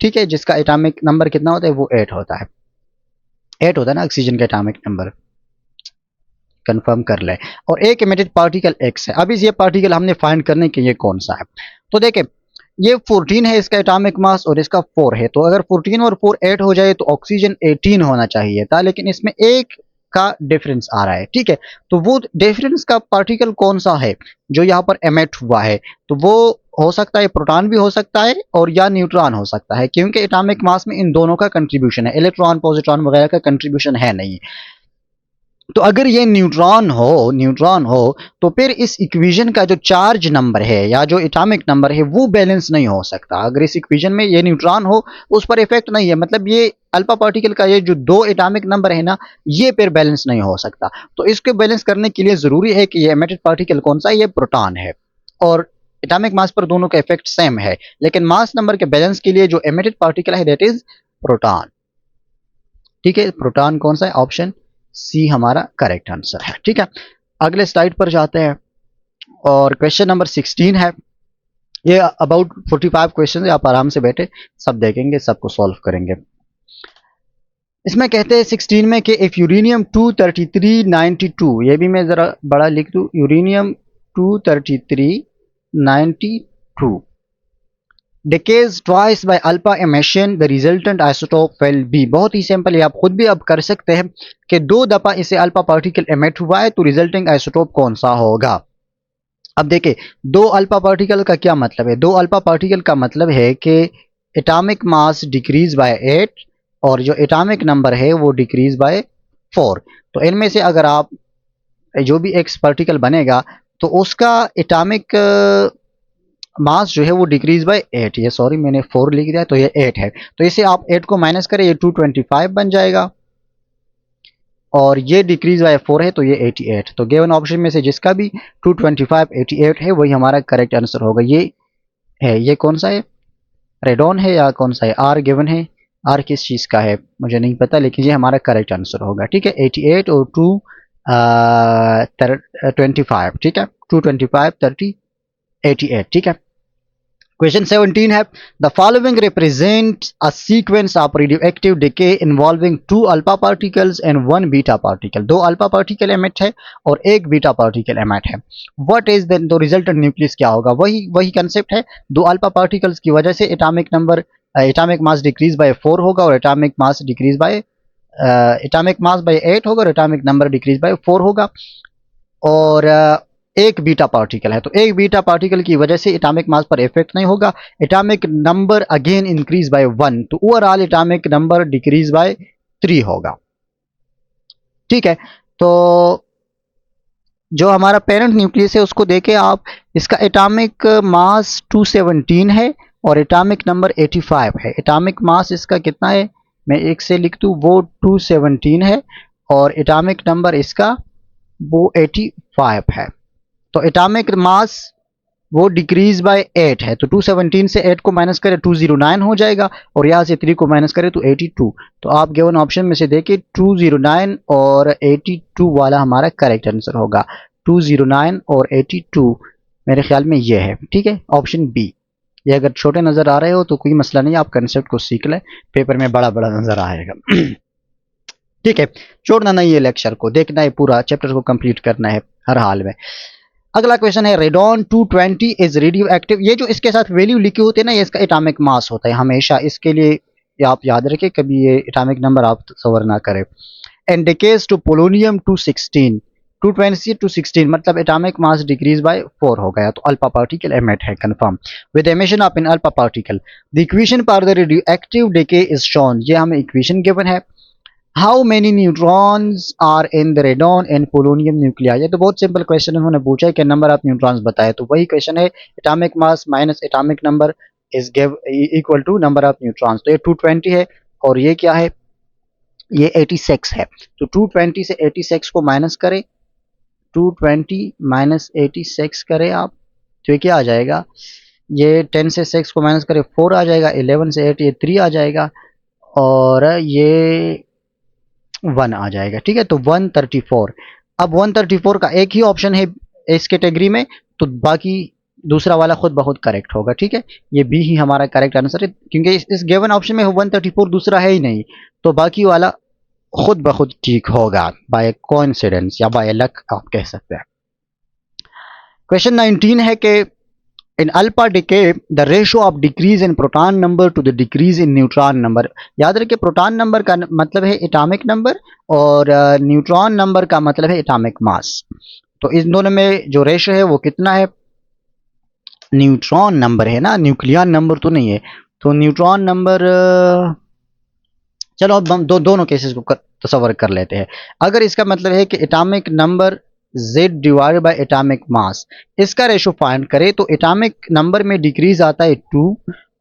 Speaker 1: ठीक है, जिसका एटॉमिक नंबर कितना होता है? वो 8 होता है। 8 होता है ना ऑक्सीजन का एटॉमिक नंबर, कंफर्म कर ले। और एक इमिटेड पार्टिकल एक्स है। अब इस ये पार्टिकल हमने फाइंड करने के ये कौन सा है? तो देखें, ये 14 है इसका एटॉमिक मास और इसका 4 है। तो अगर 14 और 4 8 हो जाए तो ऑक्सीजन 18 होना चाहिए था, लेकिन इसमें एक का डिफरेंस आ रहा है, ठीक है। तो वो डिफरेंस का पार्टिकल कौन सा है जो यहाँ पर एमिट हुआ है? तो वो हो सकता है प्रोटॉन भी हो सकता है और या न्यूट्रॉन हो सकता है, क्योंकि एटॉमिक मास में इन दोनों का कंट्रीब्यूशन है, इलेक्ट्रॉन पॉजिट्रॉन वगैरह का कंट्रीब्यूशन है नहीं। तो अगर ये न्यूट्रॉन हो तो फिर इस इक्वेशन का जो चार्ज नंबर है या जो एटॉमिक नंबर है वो बैलेंस नहीं हो सकता। अगर इस इक्वेशन में ये न्यूट्रॉन हो उस पर इफेक्ट नहीं है, मतलब ये अल्फा पार्टिकल का ये जो 2 एटॉमिक नंबर है ना, ये फिर बैलेंस नहीं हो सकता। तो इसको बैलेंस करने के लिए जरूरी है कि ये एमिटेड पार्टिकल कौन सा है? ये प्रोटॉन है। और एटॉमिक मास पर दोनों का इफेक्ट सेम है, लेकिन मास नंबर के बैलेंस के लिए जो एमिटेड पार्टिकल है दैट इज प्रोटॉन, ठीक है। प्रोटॉन कौन सा है? ऑप्शन सी हमारा करेक्ट आंसर है, ठीक है। अगले स्लाइड पर जाते हैं और क्वेश्चन नंबर 16 है। ये अबाउट 45 क्वेश्चन है, आप आराम से बैठे सब देखेंगे, सबको सॉल्व करेंगे। इसमें कहते हैं 16 में कि इफ यूरेनियम 23392, ये भी मैं जरा बड़ा लिख दूं, uranium 23392 decays twice by alpha emission, the resultant isotope will be। बहुत ही सिंपल है, आप खुद भी अब कर सकते हैं कि 2 दफा इसे अल्फा पार्टिकल एमिट हुआ है तो रिजल्टिंग आइसोटोप कौन सा होगा। अब देखिए, 2 अल्फा पार्टिकल का क्या मतलब है? 2 अल्फा पार्टिकल का मतलब है कि एटॉमिक मास डिक्रीज बाय 8 और जो एटॉमिक नंबर है वो डिक्रीज बाय 4। तो इनमें से अगर आप जो भी एक पार्टिकल बनेगा तो उसका एटॉमिक मास जो है वो डिक्रीज बाय 8, ये सॉरी मैंने 4 लिख दिया, तो ये 8 है। तो इसे आप 8 को माइनस करें, ये 225 बन जाएगा, और ये डिक्रीज बाय 4 है तो ये 88। तो गिवन ऑप्शन में से जिसका भी 225 88 है वही हमारा करेक्ट आंसर होगा। ये है, ये कौन सा है? रेडॉन है या कौन सा है? आर गिवन है। आर किस चीज़ का है मुझे नहीं पता, लेकिन ये हमारा करेक्ट आंसर होगा, ठीक है। 88 और 225, ठीक है। 225 30 88, ठीक है। Question 17 है, the following represents a sequence of radioactive decay involving 2 alpha particles and 1 beta particle। 2 alpha particle emit है और 1 beta particle emit है। What is the resultant nucleus क्या होगा? वही concept है। 2 alpha particles की वजह से atomic mass decrease by 4 होगा और atomic mass by 8 होगा और atomic number decrease by 4 होगा। और एक बीटा पार्टिकल है, तो एक बीटा पार्टिकल की वजह से एटॉमिक मास पर इफेक्ट नहीं होगा। Atomic number again increase by 1, तो overall atomic number decrease by 3 होगा, ठीक है। तो जो हमारा पेरेंट न्यूक्लियस है उसको देखें आप, इसका एटॉमिक मास 217 है और एटॉमिक नंबर 85 है। एटॉमिक मास इसका कितना है? मैं एक से लिख दूं, वो 217 है और एटॉमिक नंबर इसका वो 85 है। तो एटॉमिक मास वो डिक्रीज बाय 8 है, तो 217 से 8 को माइनस करें 209 हो जाएगा और यहाँ से 3 को माइनस करें तो 82। तो आप गिवन ऑप्शन में से देखिए 209 और 82 वाला हमारा करेक्ट आंसर होगा। 209 और 82 मेरे ख्याल में ये है, ठीक है, ऑप्शन बी। ये अगर छोटे नज़र आ रहे हो तो कोई मसला नहीं, आप कंसेप्ट को सीख लें, पेपर में बड़ा बड़ा नज़र आएगा। ठीक है, छोड़ना नहीं है, लेक्चर को देखना है, पूरा चैप्टर को कंप्लीट करना है हर हाल में। अगला क्वेश्चन है, रेडॉन 220 इज रेडियो एक्टिव। ये जो इसके साथ वैल्यू लिखी होती है ना, ये इसका एटॉमिक मास होता है हमेशा, इसके लिए आप याद रखें, कभी ये एटॉमिक नंबर आप सवर ना करें। And decays to polonium 216, 220 to 16 मतलब एटॉमिक मास डिक्रीज बाय 4 हो गया, तो अल्फा पार्टिकल एमिट है confirm with emission of an alpha particle. The equation for the radio active decay is shown, ये हमें इक्वेशन गिवन है। How many neutrons are in the radon and polonium nuclei. ये तो बहुत सिंपल क्वेश्चन है, उन्होंने पूछा है कि नंबर ऑफ न्यूट्रॉन्स बताए, तो वही क्वेश्चन है, atomic mass minus atomic number is give equal to number of neutrons. तो ये 220 है और ये क्या है, ये 86 है। तो 220 से 86 को माइनस करें, 220 माइनस 86 करें आप, तो ये क्या आ जाएगा, ये 10 से 6 को माइनस करें 4 आ जाएगा, 11 से 8 ये 3 आ जाएगा, और ये 1 आ जाएगा। ठीक है, तो 134। अब 134 का एक ही ऑप्शन है इस कैटेगरी में, तो बाकी दूसरा वाला खुद बहुत करेक्ट होगा। ठीक है, ये बी ही हमारा करेक्ट आंसर है, क्योंकि इस गिवन ऑप्शन में 134 दूसरा है ही नहीं, तो बाकी वाला खुद ब खुद ठीक होगा, बाय कोइंसिडेंस या बाय लक आप कह सकते हैं। क्वेश्चन 19 है कि in alpha decay the ratio of decrease in proton number to the decrease in neutron number. याद रखिए, प्रोटॉन नंबर का मतलब है एटॉमिक नंबर और न्यूट्रॉन नंबर का मतलब है एटॉमिक मास। तो इन दोनों में जो रेशो है वो कितना है, न्यूट्रॉन नंबर है ना, न्यूक्लियन नंबर तो नहीं है। तो न्यूट्रॉन नंबर, चलो अब हम दोनों केसेस को तस्वर कर लेते हैं। अगर इसका मतलब है कि atomic number z divided by atomic mass, इसका रेशो फाइंड करें, तो एटॉमिक नंबर में डिक्रीज आता है 2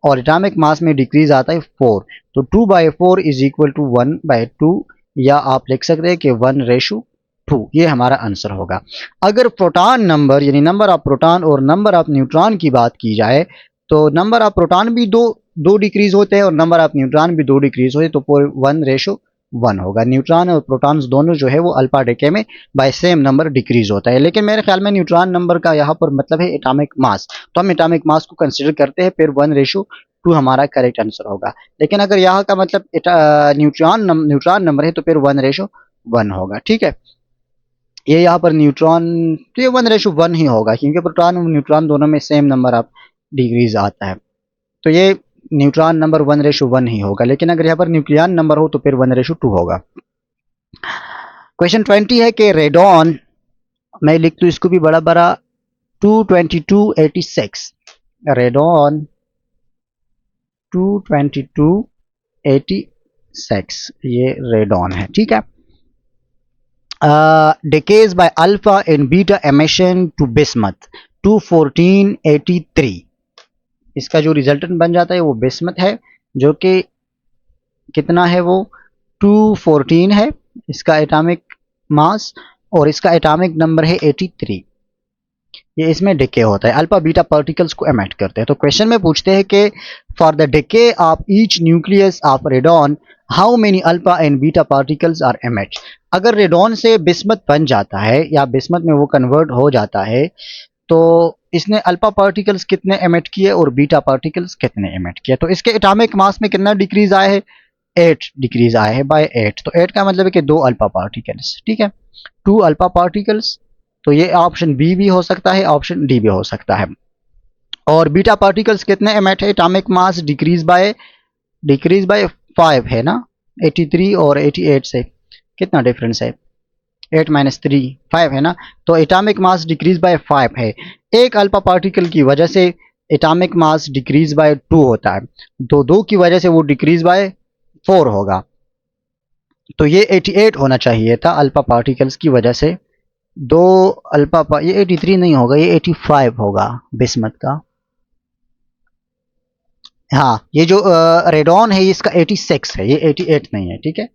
Speaker 1: और एटॉमिक मास में डिक्रीज आता है 4। तो 2/4 इज इक्वल टू 1/2, या आप लिख सकते हैं कि 1:2। ये हमारा आंसर होगा। अगर प्रोटॉन नंबर यानी नंबर ऑफ प्रोटॉन और नंबर ऑफ न्यूट्रॉन की बात की जाए, तो नंबर ऑफ प्रोटॉन भी दो डिक्रीज होते हैं और नंबर ऑफ न्यूट्रॉन भी 2 डिक्रीज होते हैं, तो 1:1 होगा। न्यूट्रॉन और प्रोटॉन्स दोनों जो है वो अल्फा डिके में बाय सेम नंबर डिक्रीज होता है, लेकिन मेरे ख्याल में न्यूट्रॉन नंबर का यहाँ पर मतलब है एटॉमिक मास, तो हम एटॉमिक मास को कंसिडर करते हैं, फिर 1:2 हमारा करेक्ट आंसर होगा। लेकिन अगर यहाँ का मतलब न्यूट्रॉन नंबर है, तो फिर 1:1 होगा। ठीक है, ये यहाँ पर न्यूट्रॉन, तो ये 1:1 ही होगा, क्योंकि प्रोटॉन और न्यूट्रॉन दोनों में सेम नंबर ऑफ डिग्रीज आता है, तो ये न्यूट्रॉन नंबर 1:1 ही होगा। लेकिन अगर यहाँ पर न्यूक्लियन नंबर हो तो फिर 1:2 होगा। क्वेश्चन 20 है कि रेडॉन, मैं लिख दूँ इसको भी बड़ा बड़ा, 22286, रेडॉन 22286, ये रेडॉन है। ठीक है, decays by alpha and beta emission to bismuth 21483। इसका जो रिजल्टेंट बन जाता है वो बिस्मथ है, जो कि कितना है, वो 214 है इसका एटॉमिक मास, और इसका एटॉमिक नंबर है 83। ये इसमें डिके होता है, अल्फा बीटा पार्टिकल्स को एमिट करते हैं। तो क्वेश्चन में पूछते हैं कि for the decay of each nucleus of radon how many alpha and beta particles are emit. अगर रेडॉन से बिस्मथ बन जाता है या बिस्मथ में वो कन्वर्ट हो जाता है, तो इसने अल्फा पार्टिकल्स कितने एमिट किए और बीटा पार्टिकल्स कितने एमिट किए। तो इसके एटॉमिक मास में कितना डिक्रीज आया है, 8 डिक्रीज आया है बाय 8। तो 8 का मतलब है कि 2 अल्फा पार्टिकल्स। ठीक है, 2 अल्फा पार्टिकल्स, तो ये ऑप्शन बी भी हो सकता है, ऑप्शन डी भी हो सकता है। और बीटा पार्टिकल्स कितने एमिट है, एटॉमिक मास डिक्रीज बाय 5 है ना, 83 और 88 से कितना डिफरेंस है, 8 - 3 5 है ना, तो एटॉमिक मास डिक्रीज बाय 5 है। एक अल्फा पार्टिकल की वजह से एटॉमिक मास डिक्रीज बाय 2 होता है, तो 2 की वजह से वो डिक्रीज बाय 4 होगा, तो ये 88 होना चाहिए था अल्फा पार्टिकल्स की वजह से। दो ये 83 नहीं होगा, ये 85 होगा बिस्मथ का। हाँ, ये जो रेडॉन है इसका 86 है, ये 88 नहीं है। ठीक है,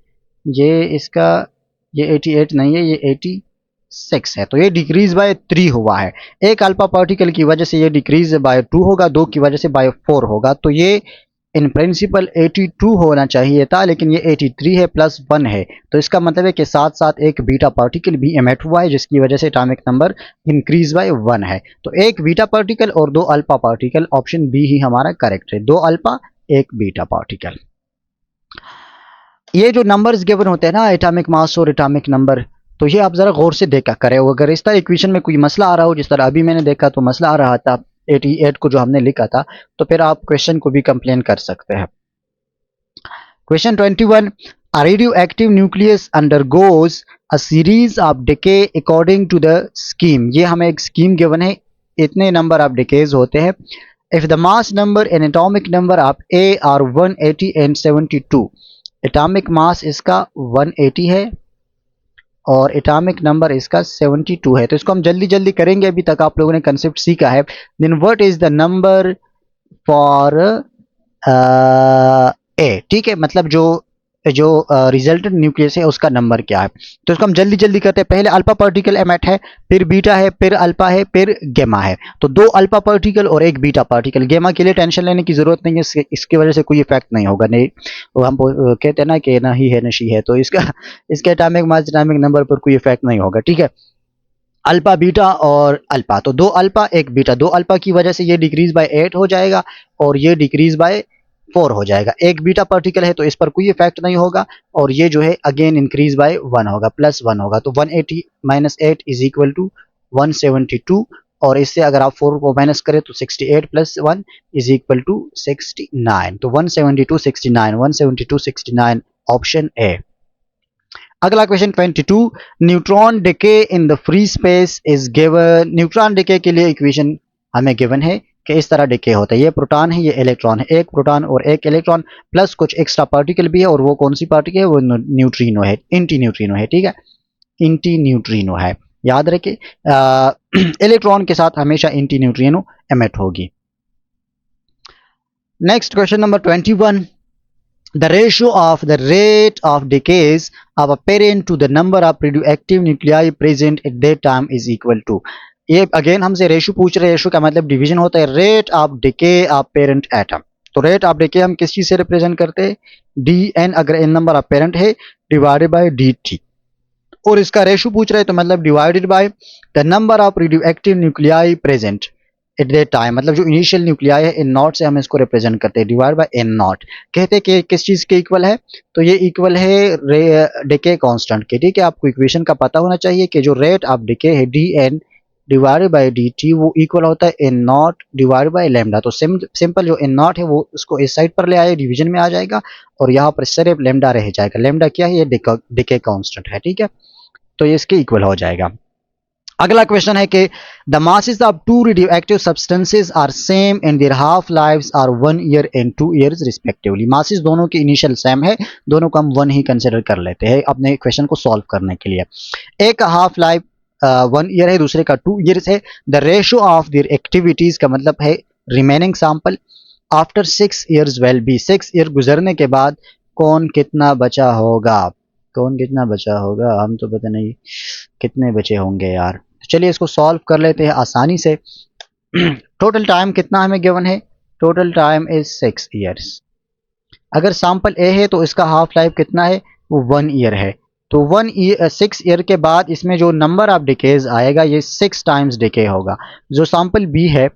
Speaker 1: ये इसका, ये 88 नहीं है, ये 86 है, तो ये डिक्रीज बाय 3 हुआ है। एक अल्फा पार्टिकल की वजह से ये डिक्रीज बाय 2 होगा, 2 की वजह से बाय 4 होगा, तो ये इन प्रिंसिपल 82 होना चाहिए था, लेकिन ये 83 है प्लस 1 है, तो इसका मतलब है कि साथ साथ एक बीटा पार्टिकल भी एमिट हुआ है, जिसकी वजह से एटॉमिक नंबर इंक्रीज बाय 1 है। तो एक बीटा पार्टिकल और 2 अल्फा पार्टिकल, ऑप्शन बी ही हमारा करेक्ट है, 2 अल्फा 1 बीटा पार्टिकल। ये जो नंबर्स गिवन होते हैं ना, एटॉमिक मास और एटॉमिक नंबर, तो ये आप जरा गौर से देखा करें। अगर इस तरह इक्वेशन में कोई मसला आ रहा हो, जिस तरह अभी मैंने देखा तो मसला आ रहा था 88 को जो हमने लिखा था, तो फिर आप क्वेश्चन को भी कंप्लेन कर सकते हैं। Question 21, a radioactive nucleus undergoes a series of decay according to the scheme। ये हमें एक स्कीम गिवन है, इतने नंबर ऑफ डिकेज होते हैं। If the mass number and atomic number of A are 180 and 72, atomic mass इसका 180 है और एटॉमिक नंबर इसका 72 है। तो इसको हम जल्दी जल्दी करेंगे, अभी तक आप लोगों ने कंसेप्ट सीखा है। Then what is the number for A, ठीक है, मतलब जो जो रिजल्टेंट न्यूक्लियस है उसका नंबर क्या है। तो इसको हम जल्दी जल्दी करते हैं। पहले अल्फा पार्टिकल एमिट है, फिर बीटा है, फिर अल्फा है, फिर गेमा है। तो दो अल्फा पार्टिकल और एक बीटा पार्टिकल। गेमा के लिए टेंशन लेने की जरूरत नहीं है, इसकी वजह से कोई इफेक्ट नहीं होगा। नहीं, वो हम कहते हैं ना कि ना ही है ना शी है, तो इसका इसके एटॉमिक मास एटॉमिक नंबर पर कोई इफेक्ट नहीं होगा, ठीक है। अल्फा बीटा और अल्फा, तो दो अल्फा एक बीटा, दो अल्फा की वजह से ये डिक्रीज बाय 8 हो जाएगा और ये डिक्रीज बाय 4 हो जाएगा। एक बीटा पार्टिकल है तो इस पर कोई इफेक्ट नहीं होगा और ये जो है अगेन इंक्रीज बाय 1 होगा, प्लस 1 होगा। तो 180 माइनस 8 इज इक्वल टू 172 और इससे अगर आप 4 को माइनस करें तो 68 प्लस 1 इज इक्वल टू 69। तो 172 69, 172 69 ऑप्शन ए। अगला question 22, neutron decay in the free space is given. Neutron decay के लिए इक्वेशन हमें गिवन है कि इस तरह डिके होता है। ये प्रोटॉन है, ये इलेक्ट्रॉन है, एक प्रोटॉन और एक इलेक्ट्रॉन प्लस कुछ एक्स्ट्रा पार्टिकल भी है, और वो कौन सी पार्टिकल है, वो न्यूट्रिनो है, एंटी न्यूट्रिनो है, ठीक है, एंटी न्यूट्रिनो है, याद रखिए। इलेक्ट्रॉन के साथ हमेशा एंटी न्यूट्रिनो एमिट होगी। Next question number 21, the ratio of the rate of decays of a parent to the number of radioactive nuclei present at that time is equal to। ये अगेन हमसे रेशो पूछ रहे हैं। रेशो का मतलब डिवीजन होता है, rate of decay of parent atom. तो रेट ऑफ डिके हम किस चीज से रिप्रेजेंट करते हैं, डी एन, अगर एन नंबर ऑफ पेरेंट है, डिवाइडेड बाय डी टी, और इसका रेशो पूछ रहे हैं तो मतलब divided by the number of radioactive nuclei present at that time. मतलब जो इनिशियल न्यूक्लियाई है इन नॉट से हम इसको रिप्रेजेंट करते हैं, डिवाइड बाय एन नॉट। कहते हैं कि किस चीज के इक्वल है, तो ये इक्वल है डिके कांस्टेंट के, ठीक है। आपको इक्वेशन का पता होना चाहिए कि जो रेट ऑफ डिके है d n divided by d t वो इक्वल होता है n naught divide by lambda. तो सिंपल जो एन नॉट है वो उसको इस साइड पर ले आए, डिवीजन में आ जाएगा और यहाँ पर सिर्फ लैम्डा रह जाएगा। लैम्डा क्या है, ये डिके कांस्टेंट है, ठीक है, तो ये इसके इक्वल हो जाएगा। अगला क्वेश्चन है कि the masses of two radioactive substances are same and their half lives are 1 year and 2 years respectively. Masses दोनों की इनिशियल सेम है, दोनों को हम 1 ही कंसीडर कर लेते हैं अपने क्वेश्चन को सॉल्व करने के लिए। एक का हाफ लाइफ 1 ईयर है, दूसरे का 2 ईयर्स है। The ratio of their activities का मतलब है remaining sample after 6 years will be. 6 year गुजरने के बाद कौन कितना बचा होगा, कौन कितना बचा होगा, हम तो पता नहीं कितने बचे होंगे यार। तो चलिए इसको सॉल्व कर लेते हैं आसानी से। टोटल टाइम कितना हमें गिवन है, टोटल टाइम इज 6 ईयर्स। अगर सैंपल ए है तो इसका हाफ लाइफ कितना है, वो 1 ईयर है। तो 6 ईयर के बाद इसमें जो नंबर ऑफ डिकेज आएगा ये 6 टाइम्स डिके होगा। जो सैंपल बी है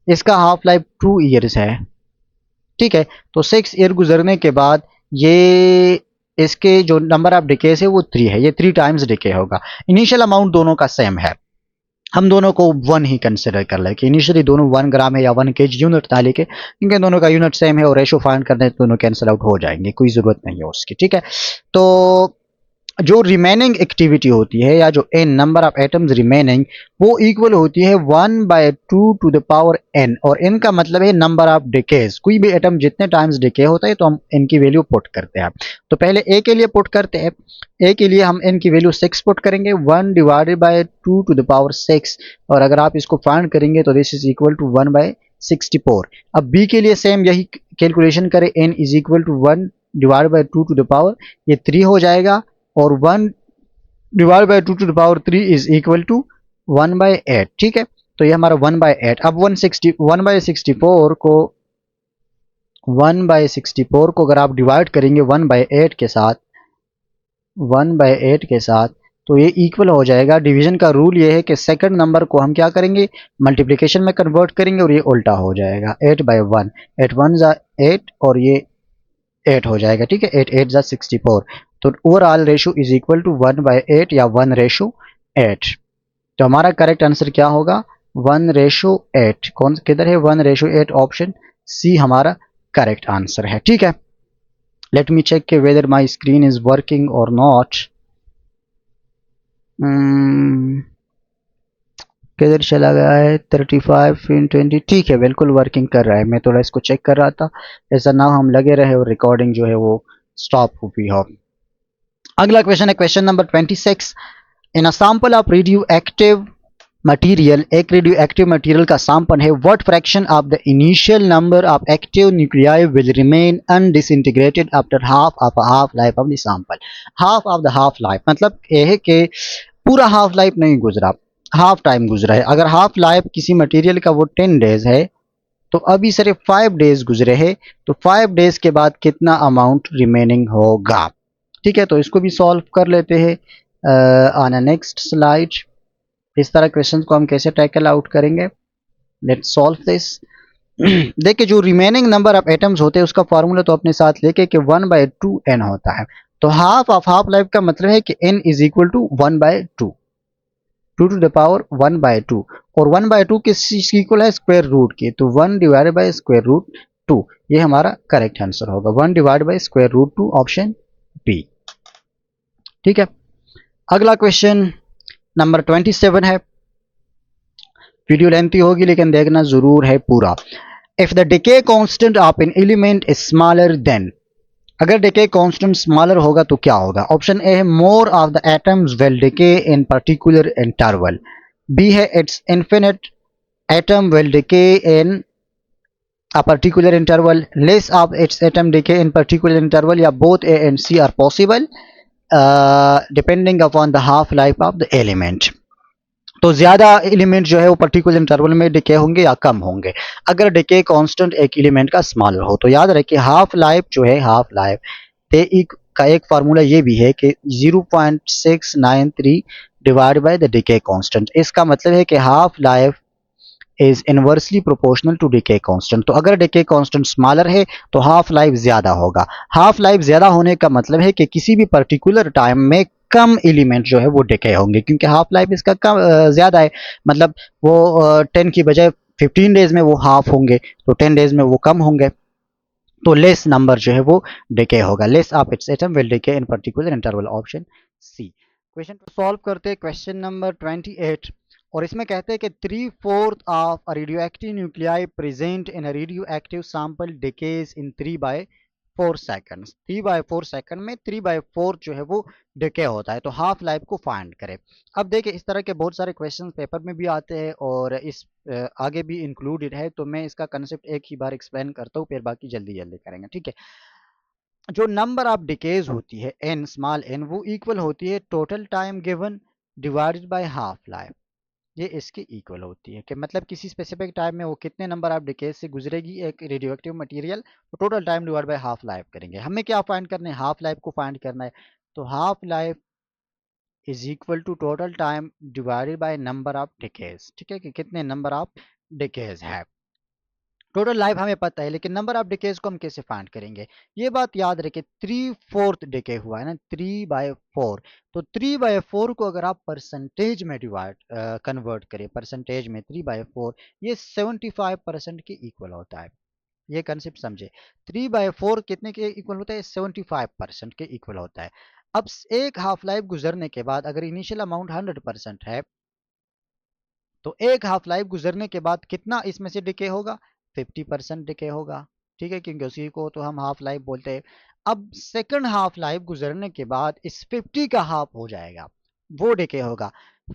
Speaker 1: इसका हाफ लाइफ 2 ईयर्स है, ठीक है। तो 6 ईयर गुजरने के बाद ये इसके जो नंबर ऑफ डिकेज है वो 3 है, ये 3 टाइम्स डिके होगा। इनिशियल अमाउंट दोनों का सेम है, हम दोनों को 1 ही कंसिडर कर ले कि इनिशियली दोनों 1 ग्राम है या 1 केजी यूनिट ना लेके, क्योंकि दोनों का यूनिट सेम है और रेशो फाइंड करने दोनों कैंसिल आउट हो जाएंगे, कोई ज़रूरत नहीं है उसकी, ठीक है। तो जो रिमेनिंग एक्टिविटी होती है या जो n number of atoms remaining वो इक्वल होती है 1/2 टू द पावर एन, और एन का मतलब है नंबर ऑफ डिकेज। कोई भी एटम जितने टाइम्स डिके होता है तो हम एन की वैल्यू पुट करते हैं। तो पहले ए के लिए पुट करते हैं, ए के लिए हम एन की वैल्यू 6 पुट करेंगे, 1 divided by 2 to the power 6, और अगर आप इसको फाइंड करेंगे तो दिस इज इक्वल टू 1/64। अब बी के लिए सेम यही कैलकुलेशन करें, n is equal to 1 divide by 2 to the power, ये 3 हो जाएगा, और 1 divide by 2 to the power 3 is equal to 1/8, ठीक है। तो ये हमारा 1/8। अब 1/64 को 1/64 को अगर आप डिवाइड करेंगे 1/8 के साथ, 1/8 के साथ, तो ये इक्वल हो जाएगा। डिवीजन का रूल ये है कि सेकंड नंबर को हम क्या करेंगे, मल्टीप्लिकेशन में कन्वर्ट करेंगे और ये उल्टा हो जाएगा, 8/1, 8 1 जा 8 और ये 8 हो जाएगा, ठीक है, 8 8 जा 64। तो overall ratio is equal to 1/8 या 1:8। तो हमारा करेक्ट आंसर क्या होगा, 1:8। कौन किधर है, 1:8, ऑप्शन सी हमारा करेक्ट आंसर है, ठीक है। Let me check whether my screen is working और नॉट। किधर चला गया है, 35 इन 20, ठीक है, बिल्कुल वर्किंग कर रहा है। मैं थोड़ा इसको चेक कर रहा था, ऐसा ना हम लगे रहे और रिकॉर्डिंग जो है वो stop we have. अगला क्वेश्चन है question number 26. In a sample of radioactive material, एक रेडियोएक्टिव मटेरियल का सैंपल है, what fraction of the initial number of active nuclei will remain undisintegrated after half life of the sample. Half of the half life मतलब यह है कि पूरा हाफ लाइफ नहीं गुजरा, हाफ टाइम गुजरा है. अगर हाफ लाइफ किसी मटेरियल का वो 10 डेज है तो अभी सिर्फ 5 डेज गुजरे हैं, तो 5 डेज के बाद कितना अमाउंट रिमेनिंग होगा. ठीक है, तो इसको भी सॉल्व कर लेते हैं ऑन अ नेक्स्ट स्लाइड. इस तरह क्वेश्चन को हम कैसे टैकल आउट करेंगे, लेट्स सॉल्व दिस. देखिए जो रिमेनिंग नंबर ऑफ एटम्स होते हैं उसका फॉर्मूला तो अपने साथ लेके कि 1/2n होता है. तो हाफ ऑफ हाफ लाइफ का मतलब है कि n is equal to 1/2, 2 to the power 1/2, और 1/2 किस चीज की इक्वल है, स्क्वायर रूट की, तो 1 डिवाइडेड बाय स्क्वायर रूट 2, ये हमारा करेक्ट आंसर होगा. 1 divide by square root 2, option B. ठीक है, अगला क्वेश्चन नंबर 27 है. वीडियो लेंथी होगी लेकिन देखना जरूर है पूरा. If the decay constant of an element is smaller than, अगर डिके कांस्टेंट स्मॉलर होगा तो क्या होगा. ऑप्शन ए है more of the atoms will decay in particular interval. B है its infinite atom will decay in a particular interval, less of its atom decay in particular interval, या both A and C are possible depending upon the half life of the element. तो ज्यादा एलिमेंट जो है वो पर्टिकुलर इंटरवल में डिके होंगे या कम होंगे अगर डिके कांस्टेंट एक एलिमेंट का स्मॉलर हो. तो याद रखिए हाफ लाइफ जो है, हाफ लाइफ का एक फार्मूला ये भी है कि 0.693 divide by the decay constant. इसका मतलब है कि half life is inversely proportional to decay constant. तो अगर डिके कांस्टेंट स्मॉलर है तो हाफ लाइफ ज्यादा होगा. हाफ लाइफ ज्यादा होने का मतलब है कि किसी भी पर्टिकुलर टाइम में कम एलिमेंट जो है वो डिके होंगे, क्योंकि हाफ लाइफ इसका कम ज्यादा है. मतलब वो 10 की बजाय 15 डेज में वो हाफ होंगे, तो 10 डेज में वो कम होंगे, तो लेस नंबर जो है वो डिके होगा. Less of its atom will decay in particular interval, option C. Question को सॉल्व करते हैं, क्वेश्चन नंबर 28. और इसमें कहते हैं कि 3/4 of a radioactive nuclei present in a radioactive sample decays in 3/4 second. 3/4 second में 3/4 जो है वो डिके होता है. तो हाफ लाइफ को फाइंड करें. अब देखिए इस तरह के बहुत सारे क्वेश्चन पेपर में भी आते हैं और इस आगे भी इंक्लूडेड है, तो मैं इसका कंसेप्ट एक ही बार एक्सप्लेन करता हूँ, फिर बाकी जल्दी जल्दी करेंगे. ठीक है, जो नंबर ऑफ डिकेज होती है एन, स्मॉल एन, वो इक्वल होती है total time given divided by half life. ये इसकी इक्वल होती है कि मतलब किसी स्पेसिफिक टाइम में वो कितने नंबर ऑफ डिकेज से गुजरेगी एक रेडियोएक्टिव मटेरियल, तो total time divide by half life करेंगे. हमें क्या फाइंड करना है, हाफ लाइफ को फाइंड करना है. तो half life is equal to total time divided by number of decays. ठीक है, कि कितने नंबर ऑफ डिकेज है. टोटल लाइफ हमें पता है लेकिन नंबर ऑफ डिकेज को हम कैसे फाइंड करेंगे. ये बात याद रखें, 3/4 डिके हुआ है ना, 3/4. तो 3/4 को अगर आप परसेंटेज में डिवाइड कन्वर्ट करें, परसेंटेज में 3/4, ये 75% के इक्वल होता है. ये कंसेप्ट समझे, 3/4 कितने के इक्वल होता है, 75% के इक्वल होता है. अब एक हाफ लाइफ गुजरने के बाद अगर इनिशियल अमाउंट 100% है, तो एक हाफ लाइफ गुजरने के बाद कितना इसमें से डिके होगा, 50% डिके होगा. ठीक है, क्योंकि उसी को तो हम हाफ लाइफ बोलते हैं. अब सेकंड हाफ लाइफ गुजरने के बाद इस 50 का हाफ हो जाएगा, वो डिके होगा.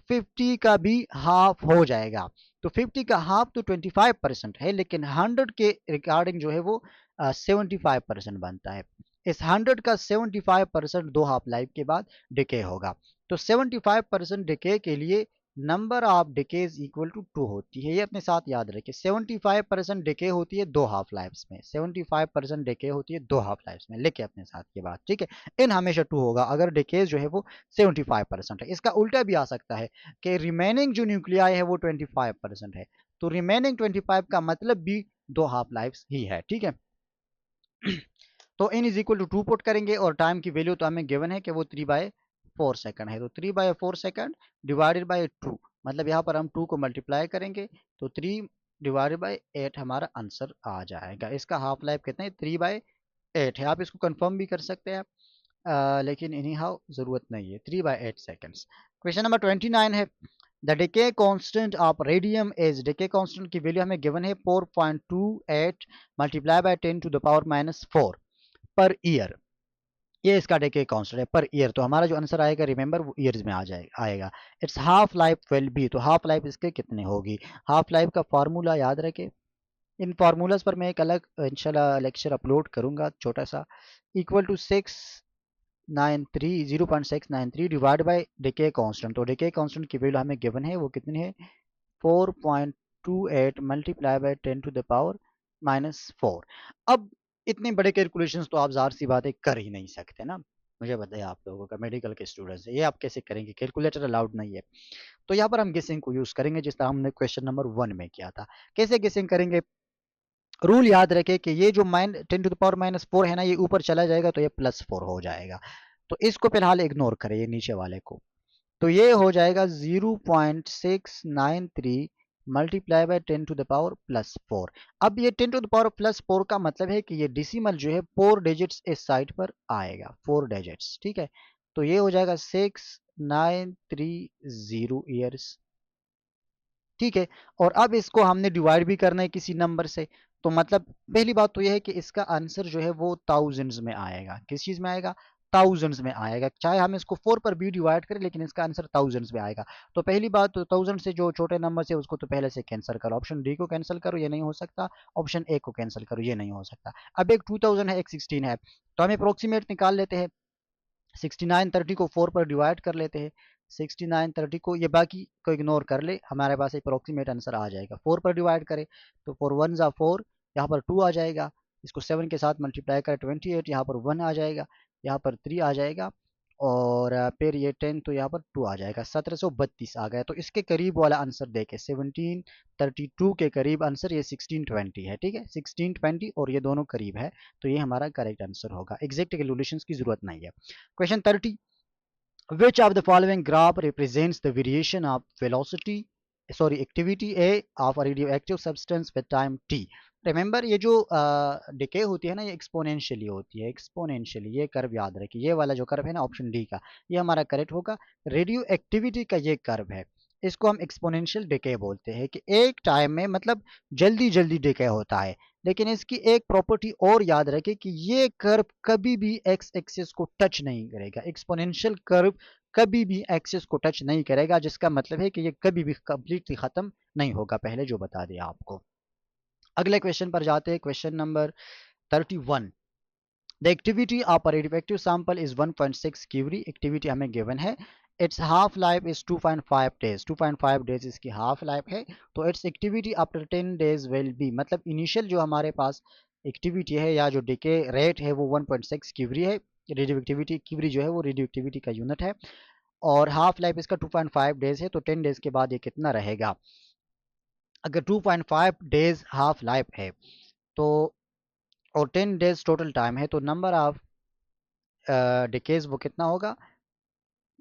Speaker 1: 50 का भी हाफ हो जाएगा. तो 50 का हाफ तो 25% है, लेकिन 100 के रिगार्डिंग जो है वो 75% बनता है. इस 100 का 75% दो हाफ लाइफ के बाद डिके होगा. तो 75% डिके के लिए number of decays equal to 2 होती है. ये अपने साथ याद रखिए, 75% डिके होती है दो हाफ लाइफ्स में, 75% डिके होती है दो हाफ लाइफ्स में. लेके अपने साथ ये बात, ठीक है. इन हमेशा 2 होगा अगर डिकेज जो है वो 75% है. इसका उल्टा भी आ सकता है कि रिमेनिंग जो न्यूक्लियाई है वो 25% है, तो रिमेनिंग 25 का मतलब भी दो हाफ लाइफ्स ही है. ठीक है, तो n is equal to 2 put करेंगे और टाइम की वैल्यू तो हमें गिवन है कि वो 3/4 सेकंड है. तो 3/4 सेकंड डिवाइडेड बाय 2, मतलब यहाँ पर हम 2 को मल्टीप्लाई करेंगे तो 3 डिवाइडेड बाय 8 हमारा आंसर आ जाएगा. इसका हाफ लाइफ कितना है, 3/8 है. आप इसको कंफर्म भी कर सकते हैं लेकिन एनी हाउ जरूरत नहीं है. 3/8 सेकंड्स. क्वेश्चन नंबर 29 है. The decay constant of radium is, decay constant की वैल्यू हमें गिवन है 4.28 multiply by 10 to the power -4 per year. ये इसका डेके कांस्टेंट है पर ईयर, तो हमारा जो आंसर आएगा रिमेंबर वो ईयर्स में आएगा। It's half life will be, तो हाफ लाइफ इसके कितने होगी। हाफ लाइफ का फार्मूला याद रखे, इन फार्मूलाज पर मैं एक अलग इंशाल्लाह लेक्चर अपलोड करूंगा छोटा सा। Equal to 0.693 divide by decay constant, तो डेके कांस्टेंट की वैल्यू हमें गिवन है, वो कितनी है 4.28 मल्टीप्लाई बाय 10⁻⁻⁴। अब इतने बड़े कैलकुलेशंस तो आप ज़ाहिर सी बात है कर ही नहीं सकते ना। मुझे बताइए, आप लोगों का मेडिकल के स्टूडेंट्स है, ये आप कैसे करेंगे, कैलकुलेटर अलाउड नहीं है। तो यहाँ पर हम गेसिंग को यूज करेंगे जिस तरह हमने क्वेश्चन नंबर 1 में किया था। कैसे गेसिंग करेंगे, रूल याद रखें कि ये जो -10⁻⁻⁴ है ना, ये ऊपर चला जाएगा तो ये +4 हो जाएगा। तो इसको फिलहाल इग्नोर करें, ये नीचे वाले को। तो ये हो जाएगा 0.693 मल्टीप्लाई बाय 10⁻+4। अब ये 10⁻+4 का मतलब है कि ये डिसिमल जो है 4 डिजिट्स इस साइड पर आएगा, 4 डिजिट्स, ठीक है। तो ये हो जाएगा 6930 ईयर्स, ठीक है। और अब इसको हमने डिवाइड भी करना है किसी नंबर से, तो मतलब पहली बात तो यह है कि इसका आंसर जो है वो थाउजेंड्स में आएगा। किस चीज में आएगा, थाउजेंड्स में आएगा। चाहे हम इसको 4 पर भी डिवाइड करें लेकिन इसका आंसर थाउजेंड्स में आएगा। तो पहली बात तो थाउजेंड से जो छोटे नंबर से उसको तो पहले से कैंसिल करो, ऑप्शन डी को कैंसिल करो, ये नहीं हो सकता। ऑप्शन ए को कैंसिल करो, ये नहीं हो सकता। अब एक 2000 है, एक 16 है, तो हम अप्रोक्सीमेट निकाल लेते हैं। 6930 को 4 पर डिवाइड कर लेते हैं। 6930 को, ये बाकी को इग्नोर कर ले, हमारे पास अप्रोक्सीमेट आंसर आ जाएगा। 4 पर डिवाइड करें तो 4 1 ज़ा 4, यहाँ पर 2 आ जाएगा। इसको 7 के साथ मल्टीप्लाई करें 28, यहाँ पर 1 आ जाएगा, यहाँ पर 3 आ जाएगा, और फिर ये 10 तो यहाँ पर 2 आ जाएगा, 1732 आ गया। तो इसके करीब वाला आंसर देखें 1732 के करीब आंसर ये 1620 है, ठीक है। 1620 और ये दोनों करीब है, तो ये हमारा करेक्ट आंसर होगा। एग्जैक्ट कैलकुलेशंस की जरूरत नहीं है। Question 30, which of the following graph represents the variation of velocity, sorry, activity A of a radioactive substance with time t। Remember ये जो डिके होती है ना, ये एक्सपोनेंशियली होती है, एक्सपोनेंशियली। ये कर्व याद रखिए, ये वाला जो कर्व है ना ऑप्शन डी का, ये हमारा करेक्ट होगा। रेडियो एक्टिविटी का ये कर्व है, इसको हम एक्सपोनेंशियल डिके बोलते हैं, कि एक टाइम में मतलब जल्दी जल्दी डिके होता है। लेकिन इसकी एक प्रॉपर्टी और याद रखें कि ये कर्व कभी भी एक्स एक्सिस को टच नहीं करेगा। एक्सपोनेंशियल कर्व कभी भी एक्सिस को टच नहीं करेगा, जिसका मतलब है कि ये कभी भी कंप्लीटली खत्म नहीं होगा, पहले जो बता दिया आपको। अगले क्वेश्चन पर जाते हैं, question number 31। The activity of a radioactive sample is 1.6 curie. Activity हमें गिवन है। Its half life is 2.5 days, 2.5 days इसकी हाफ लाइफ है। तो its activity after 10 days will be, मतलब इनिशियल जो हमारे पास एक्टिविटी है या जो डिके रेट है वो 1.6 क्यूरी है। रेडियो एक्टिविटी, क्यूरी जो है वो रेडियो एक्टिविटी का यूनिट है, और हाफ लाइफ इसका 2.5 डेज है। तो 10 डेज के बाद ये कितना रहेगा। अगर 2.5 डेज हाफ लाइफ है तो, और 10 डेज टोटल टाइम है, तो नंबर ऑफ डिकेज वो कितना होगा।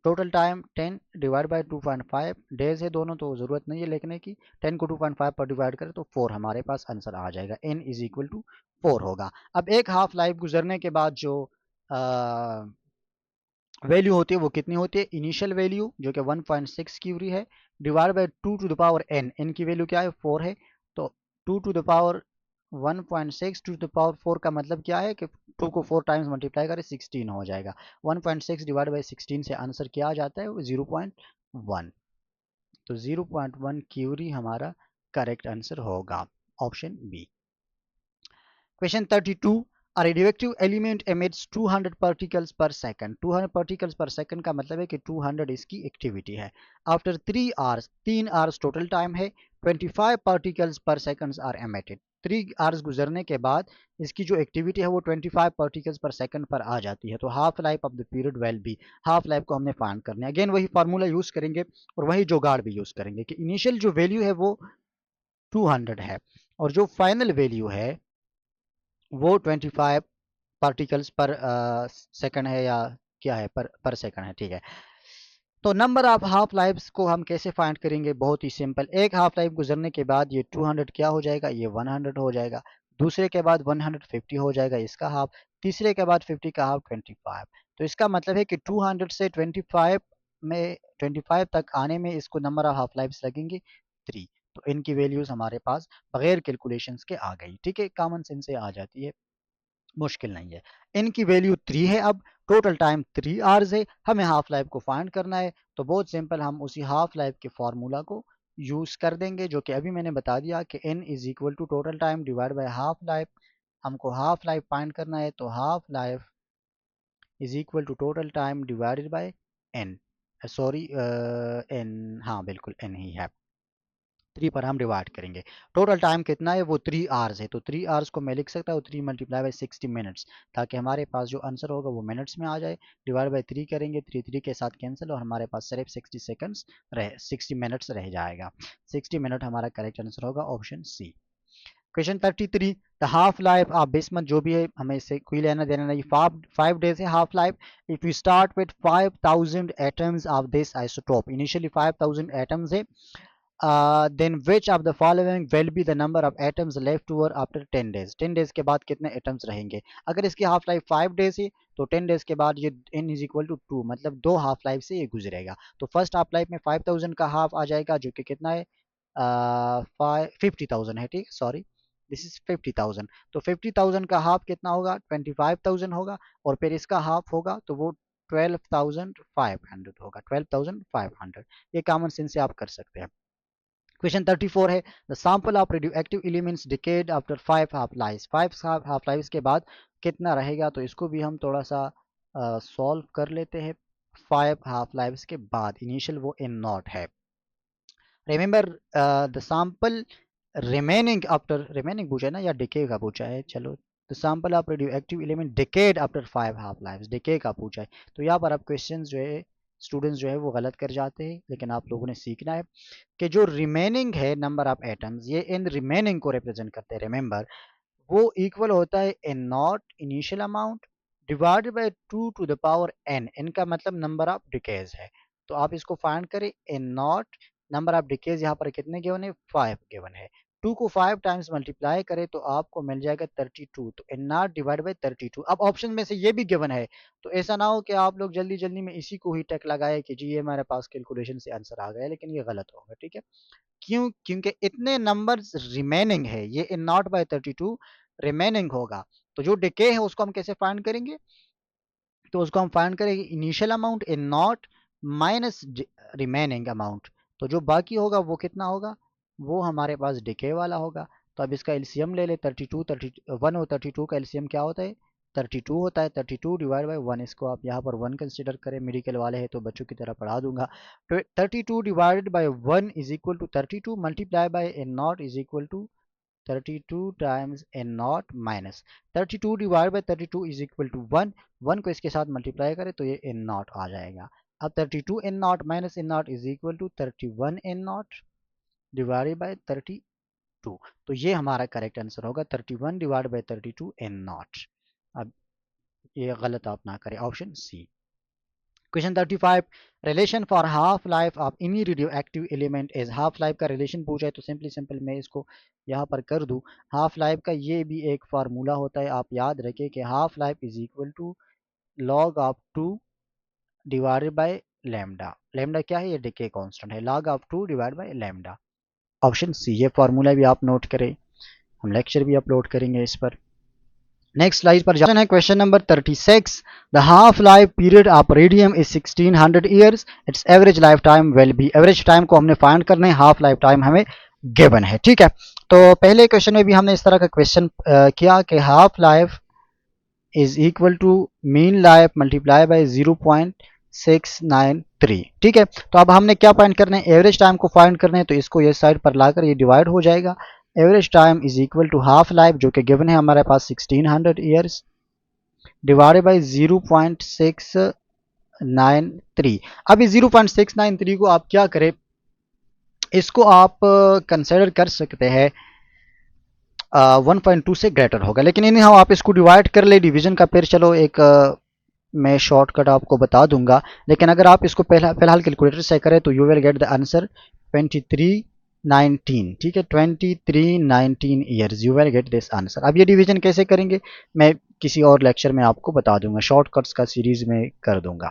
Speaker 1: Total time 10 divide by 2.5 days है दोनों, तो ज़रूरत नहीं है लिखने की। 10 को 2.5 पर डिवाइड करें तो 4 हमारे पास आंसर आ जाएगा। n इज इक्वल टू 4 होगा। अब एक हाफ लाइफ गुजरने के बाद जो वैल्यू होती है वो कितनी होती है, इनिशियल वैल्यू जो कि 1.6 क्यूरी है, divide by 2 to the power n, n की वैल्यू क्या है 4 है। तो 2 to the power 1.6 to the power 4 का मतलब क्या है कि 2 को 4 टाइम्स मल्टीप्लाई करें 16 हो जाएगा। 1.6 डिवाइड बाई 16 से आंसर क्या आ जाता है, 0.1। तो 0.1 क्यूरी हमारा करेक्ट आंसर होगा, option B. Question 32, a radioactive element emits 200 particles per second। 200 particles per second का मतलब है कि 200 इसकी एक्टिविटी है। After 3 hours, 3 hours total time है, 25 particles per seconds are emitted। 3 hours गुजरने के बाद इसकी जो एक्टिविटी है वो 25 particles per second पर आ जाती है। तो half life of the period will be, half life को हमने फाइंड करना है। अगेन वही फार्मूला यूज करेंगे और वही जुगाड़ भी यूज करेंगे कि इनिशियल जो वैल्यू है वो 200 है, और जो फाइनल वैल्यू है वो 25 पार्टिकल्स पर सेकंड है, या क्या है, पर सेकंड है, ठीक है। तो नंबर ऑफ हाफ लाइफ्स को हम कैसे फाइंड करेंगे, बहुत ही सिंपल। एक हाफ लाइफ गुजरने के बाद ये 200 क्या हो जाएगा, ये 100 हो जाएगा। दूसरे के बाद 150 हो जाएगा इसका हाफ। तीसरे के बाद 50 का हाफ 25। तो इसका मतलब है कि 200 से 25 में 25 तक आने में इसको नंबर ऑफ हाफ लाइफ्स लगेंगे 3। तो इनकी वैल्यूज हमारे पास बगैर कैलकुलेशंस के आ गई, ठीक है, कॉमन सेंस से आ जाती है। मुश्किल नहीं है। इनकी वैल्यू 3 है, अब टोटल टाइम 3 आवर्स है, हमें हाफ लाइफ को फाइंड करना है। तो बहुत सिंपल, हम उसी हाफ लाइफ के फार्मूला को यूज़ कर देंगे जो कि अभी मैंने बता दिया कि n is equal to total time divide by half life. हमको हाफ लाइफ फाइंड करना है, तो half life is equal to total time divided by n, sorry n, हाँ बिल्कुल n ही है। 3 पर हम डिवाइड करेंगे। टोटल टाइम कितना है, वो 3 आवर्स है, तो 3 आवर्स को मैं लिख सकता हूँ 3 मल्टीप्लाई बाई 60 मिनट्स, ताकि हमारे पास जो आंसर होगा वो मिनट्स में आ जाए। डिवाइड बाई 3 करेंगे, 3 3 के साथ कैंसिल, और हमारे पास सिर्फ 60 सेकंड्स रह 60 मिनट्स रह जाएगा। 60 मिनट हमारा करेक्ट आंसर होगा option C. Question 33, the half life of bismuth, जो भी है हमें इससे कोई लेना देना नहीं, 5 डेज है half life. If you start with 5000 atoms of this isotope, initially 5000 atoms है, then which of the following will be the number of atoms left over after 10 days? 10 days के बाद कितने एटम्स रहेंगे? अगर इसकी हाफ लाइफ 5 डेज है तो 10 डेज के बाद ये n इज इक्वल टू 2, मतलब 2 हाफ लाइफ से ये गुजरेगा। तो फर्स्ट हाफ लाइफ में 5000 का हाफ आ जाएगा, जो कि कितना है, 50,000 है, ठीक, सॉरी दिस इज 50,000। तो 50,000 का हाफ कितना होगा, 25,000 होगा, और फिर इसका हाफ होगा तो वो 12,500 होगा, 12,500। ये कॉमन सेंस से आप कर सकते हैं। क्वेश्चन 34 है, the sample of radioactive elements decade after 5 half life, 5 half life के बाद कितना रहेगा? तो इसको भी हम थोड़ा सा सॉल्व कर लेते हैं। 5 हाफ लाइफ के बाद इनिशियल वो इन नॉट है। Remember the sample remaining after, remaining पूछा है ना या डिके का पूछा है, चलो the sample of radioactive element decade after 5 half life, decay का पूछा है। तो यहाँ पर अब क्वेश्चन जो है स्टूडेंट्स जो है वो गलत कर जाते हैं, लेकिन आप लोगों ने सीखना है कि जो रिमेनिंग है नंबर ऑफ एटम्स, ये इन रिमेनिंग को रिप्रेजेंट करते हैं। रिमेंबर वो इक्वल होता है n naught initial amount divided by 2 to the power n, n का मतलब नंबर ऑफ डिकेज है। तो आप इसको फाइंड करें, n naught number of decays यहाँ पर कितने गिवन है, 5 गिवन है। 2 को 5 टाइम्स मल्टीप्लाई करें तो आपको मिल जाएगा 32, तो एन नॉट डिवाइड बाई 32। अब ऑप्शन में से ये भी गिवन है, तो ऐसा ना हो कि आप लोग जल्दी जल्दी में इसी को ही टक लगाए कि जी ये हमारे पास कैलकुलेशन से आंसर आ गया, लेकिन ये गलत होगा, ठीक है। क्यों? क्योंकि इतने नंबर्स रिमेनिंग है, ये इन नॉट बाय 32 रिमेनिंग होगा। तो जो डिके है उसको हम कैसे फाइंड करेंगे? तो उसको हम फाइंड करेंगे initial amount in not minus remaining amount. तो जो बाकी होगा वो कितना होगा, वो हमारे पास डिके वाला होगा। तो अब इसका एलसीएम ले ले, 32 31 और 32 का एलसीएम क्या होता है, 32 होता है। 32 डिवाइड बाई 1, इसको आप यहाँ पर 1 कंसिडर करें, मेडिकल वाले हैं तो बच्चों की तरह पढ़ा दूंगा। 32 divided by 1 is equal to 32 multiply by n naught is equal to 32 times n naught minus 32 divide by 32 is equal to 1, 1 को इसके साथ मल्टीप्लाई करें तो ये एन नॉट आ जाएगा। अब 32 n naught minus n naught is equal to 31 n naught divided by 32। तो ये हमारा करेक्ट आंसर होगा 31 डिवाइड बाई 32 एन नॉट। अब ये गलत आप ना करें, option C. Question 35, relation for half life of any radio active element is, half life का रिलेशन पूछा है तो सिंपली सिंपल मैं इसको यहाँ पर कर दूँ। हाफ लाइफ का ये भी एक फार्मूला होता है, आप याद रखें कि half life is equal to log of 2 divided by lambda. Lambda क्या है, ये डिके कांस्टेंट है, log of 2 divide by lambda, option C. ये फार्मूला भी आप नोट करें, हम लेक्चर भी अपलोड करेंगे इस पर। नेक्स्ट स्लाइड पर जाना है, question number 36, the half life period of radium is 1600 years, it's average life time will be, average time को हमने फाइंड करना है, हाफ लाइफ टाइम हमें गिवन है, ठीक है। तो पहले क्वेश्चन में भी हमने इस तरह का क्वेश्चन किया कि half life is equal to mean life multiply by 0.693, ठीक है। तो अब हमने क्या फाइंड करना है, एवरेज टाइम को फाइंड करना है, तो इसको ये साइड पर लाकर ये डिवाइड हो जाएगा। Average time is equal to half life जो कि गिवन है हमारे पास 1600 ईयर्स डिवाइडेड बाई 0.693। अब इस 0.693 को आप क्या करें, इसको आप कंसिडर कर सकते हैं 1.2 से ग्रेटर होगा, लेकिन इन्हें हम आप इसको डिवाइड कर ले डिवीजन का, फिर चलो एक मैं शॉर्टकट आपको बता दूंगा। लेकिन अगर आप इसको फिलहाल कैलकुलेटर से करें तो you will get the answer 2319, ठीक है, 2319 years you will get this answer. अब ये डिवीजन कैसे करेंगे मैं किसी और लेक्चर में आपको बता दूंगा, शॉर्टकट्स का सीरीज में कर दूंगा।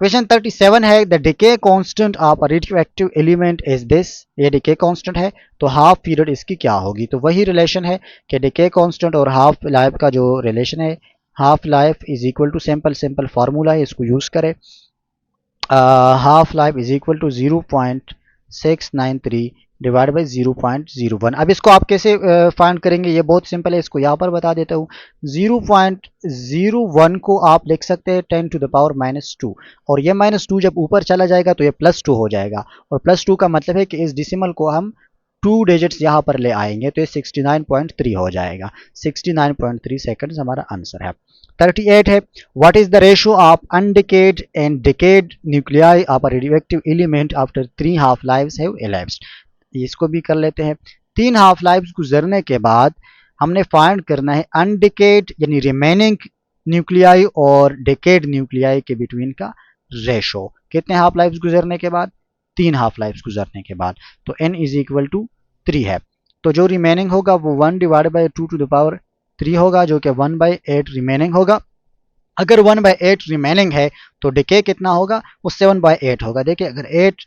Speaker 1: क्वेश्चन 37 है the decay constant of a radioactive element is this. ये डिके कांस्टेंट है तो हाफ पीरियड इसकी क्या होगी, तो वही रिलेशन है कि डिके कांस्टेंट और हाफ लाइफ का जो रिलेशन है, half life is equal to simple formula है, इसको यूज करें। Half life is equal to 0.693 divide by 0.01। अब इसको आप कैसे फाइंड करेंगे, ये बहुत सिंपल है, इसको यहाँ पर बता देता हूँ। 0.01 को आप लिख सकते हैं 10 टू द पावर -2, और ये -2 जब ऊपर चला जाएगा तो ये +2 हो जाएगा, और +2 का मतलब है कि इस डिसिमल को हम 2 डिजिट्स यहाँ पर ले आएंगे तो ये 69.3 हो जाएगा। 69.3 सेकंड्स हमारा आंसर है। 38 है what is the ratio of undecayed and decayed nuclei of a radioactive element after 3 half lives have elapsed। इसको भी कर लेते हैं। 3 हाफ लाइव्स गुजरने के बाद हमने फाइंड करना है अनडिकेड यानी रिमेनिंग न्यूक्लियाई और डिकेड न्यूक्लियाई के बिटवीन का रेशो। कितने हाफ लाइव्स गुजरने के बाद, 3 हाफ लाइव्स गुजरने के बाद, तो n इज इक्वल टू 3 है। तो जो रिमेनिंग होगा वो 1 divide by 2 to the power 3 होगा, जो कि 1/8 रिमेनिंग होगा। अगर 1/8 रिमेनिंग है तो डिके कितना होगा, वो 7/8 होगा। देखिए अगर 8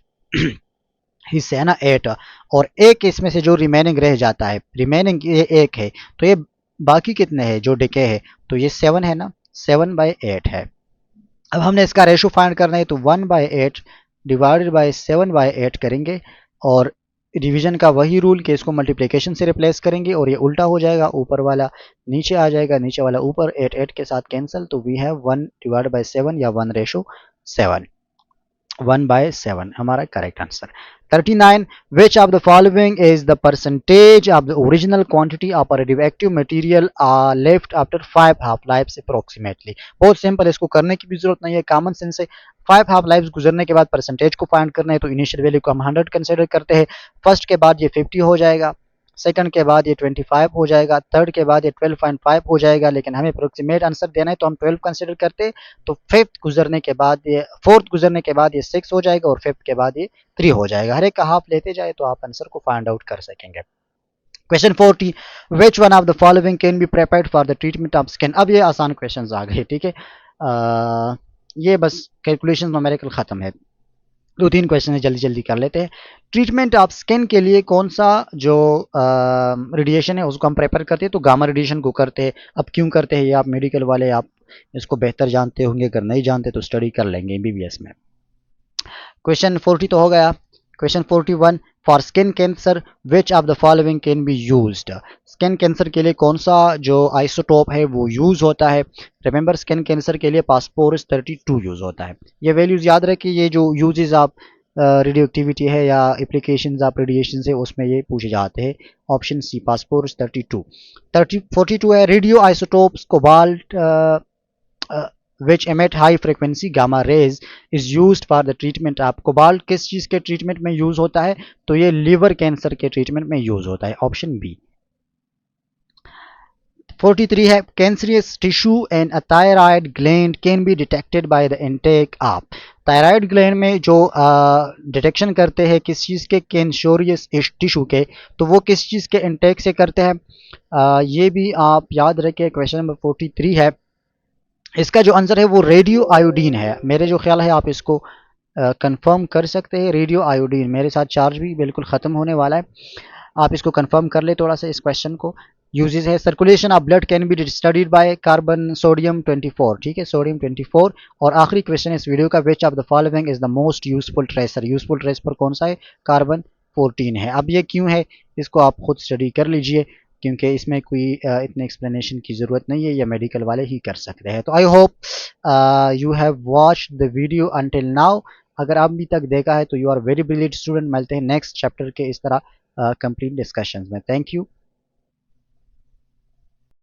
Speaker 1: हिस्से है ना 8, और एक इसमें से जो रिमेनिंग रह जाता है, रिमेनिंग ये 1 है, तो ये बाकी कितने हैं जो डिके है, तो ये 7 है ना, 7/8 है। अब हमने इसका रेशो फाइंड करना है तो 1/8 डिवाइडेड बाई 7/8 करेंगे, और डिवीजन का वही रूल कि इसको मल्टीप्लिकेशन से रिप्लेस करेंगे और ये उल्टा हो जाएगा, ऊपर वाला नीचे आ जाएगा, नीचे वाला ऊपर, 8 के साथ कैंसिल, तो वी हैव 1 डिवाइड बाई 7 या 1/7, 1/7 हमारा correct answer. 39 which of the following is the percentage of the original quantity of a radioactive material left after 5 half lives approximately। बहुत सिंपल, इसको करने की भी जरूरत नहीं है, कॉमन सेंस है। 5 हाफ लाइव्स गुजरने के बाद परसेंटेज को फाइंड करना है तो इनिशियल वैल्यू को हम 100 कंसिडर करते हैं। फर्स्ट के बाद ये 50 हो जाएगा, सेकंड के बाद ये 25 हो जाएगा, थर्ड के बाद ये 12.5 हो जाएगा, लेकिन हमें अप्रोक्सीमेट आंसर देना है तो हम 12 कंसिडर करते हैं। तो फिफ्थ गुजरने के बाद ये, फोर्थ गुजरने के बाद ये 6 हो जाएगा, और फिफ्थ के बाद ये 3 हो जाएगा। हर एक का हाफ लेते जाए तो आप आंसर को फाइंड आउट कर सकेंगे। Question 40 which one of the following can be prepared for the treatment of skin. अब ये आसान क्वेश्चन आ गए, ठीक है। ये बस कैलकुलेशन न्यूमेरिकल खत्म है, 2-3 क्वेश्चन है, जल्दी जल्दी कर लेते हैं। ट्रीटमेंट ऑफ स्किन के लिए कौन सा जो रेडिएशन है उसको हम प्रेफर करते हैं, तो गामा रेडिएशन को करते हैं। अब क्यों करते हैं ये आप मेडिकल वाले आप इसको बेहतर जानते होंगे, अगर नहीं जानते तो स्टडी कर लेंगे एमबीबीएस में। क्वेश्चन 40 तो हो गया। Question 41 for skin cancer which of the following can be used. Skin cancer के लिए कौन सा जो आइसोटोप है वो यूज होता है। रिमेंबर स्किन कैंसर के लिए फास्फोरस 32 यूज होता है। ये वैल्यूज याद रखिए, ये जो यूजेस आप रेडियो एक्टिविटी है या एप्लीकेशन आप रेडिएशन से उसमें ये पूछे जाते हैं। ऑप्शन सी फास्फोरस 42 है radio isotopes cobalt which emit high frequency gamma rays is used for the treatment of cobalt किस चीज के ट्रीटमेंट में यूज होता है, तो ये लिवर कैंसर के ट्रीटमेंट में यूज होता है, ऑप्शन बी। 43 है cancerous tissue and a thyroid gland can be detected by the intake of. Thyroid gland में जो डिटेक्शन करते हैं किस चीज़ के, कैंसरियस टिश्यू के, तो वो किस चीज़ के इनटेक से करते हैं, ये भी आप याद रखें। क्वेश्चन नंबर 43 है, इसका जो आंसर है वो रेडियो आयोडीन है। मेरे जो ख्याल है आप इसको कंफर्म कर सकते हैं, रेडियो आयोडीन। मेरे साथ चार्ज भी बिल्कुल ख़त्म होने वाला है, आप इसको कंफर्म कर ले थोड़ा सा इस क्वेश्चन को। यूजेस है circulation of blood can be studied by carbon sodium 24, ठीक है, सोडियम 24। और आखिरी क्वेश्चन है इस वीडियो का, which of the following is the most useful tracer. Useful tracer कौन सा है, कार्बन 14 है। अब ये क्यों है इसको आप खुद स्टडी कर लीजिए, क्योंकि इसमें कोई इतने एक्सप्लेनेशन की ज़रूरत नहीं है, या मेडिकल वाले ही कर सकते हैं। तो I hope you have watched the video until now. अगर आप अभी तक देखा है तो you are very brilliant student. मिलते हैं नेक्स्ट चैप्टर के इस तरह कंप्लीट डिस्कशंस में। Thank you.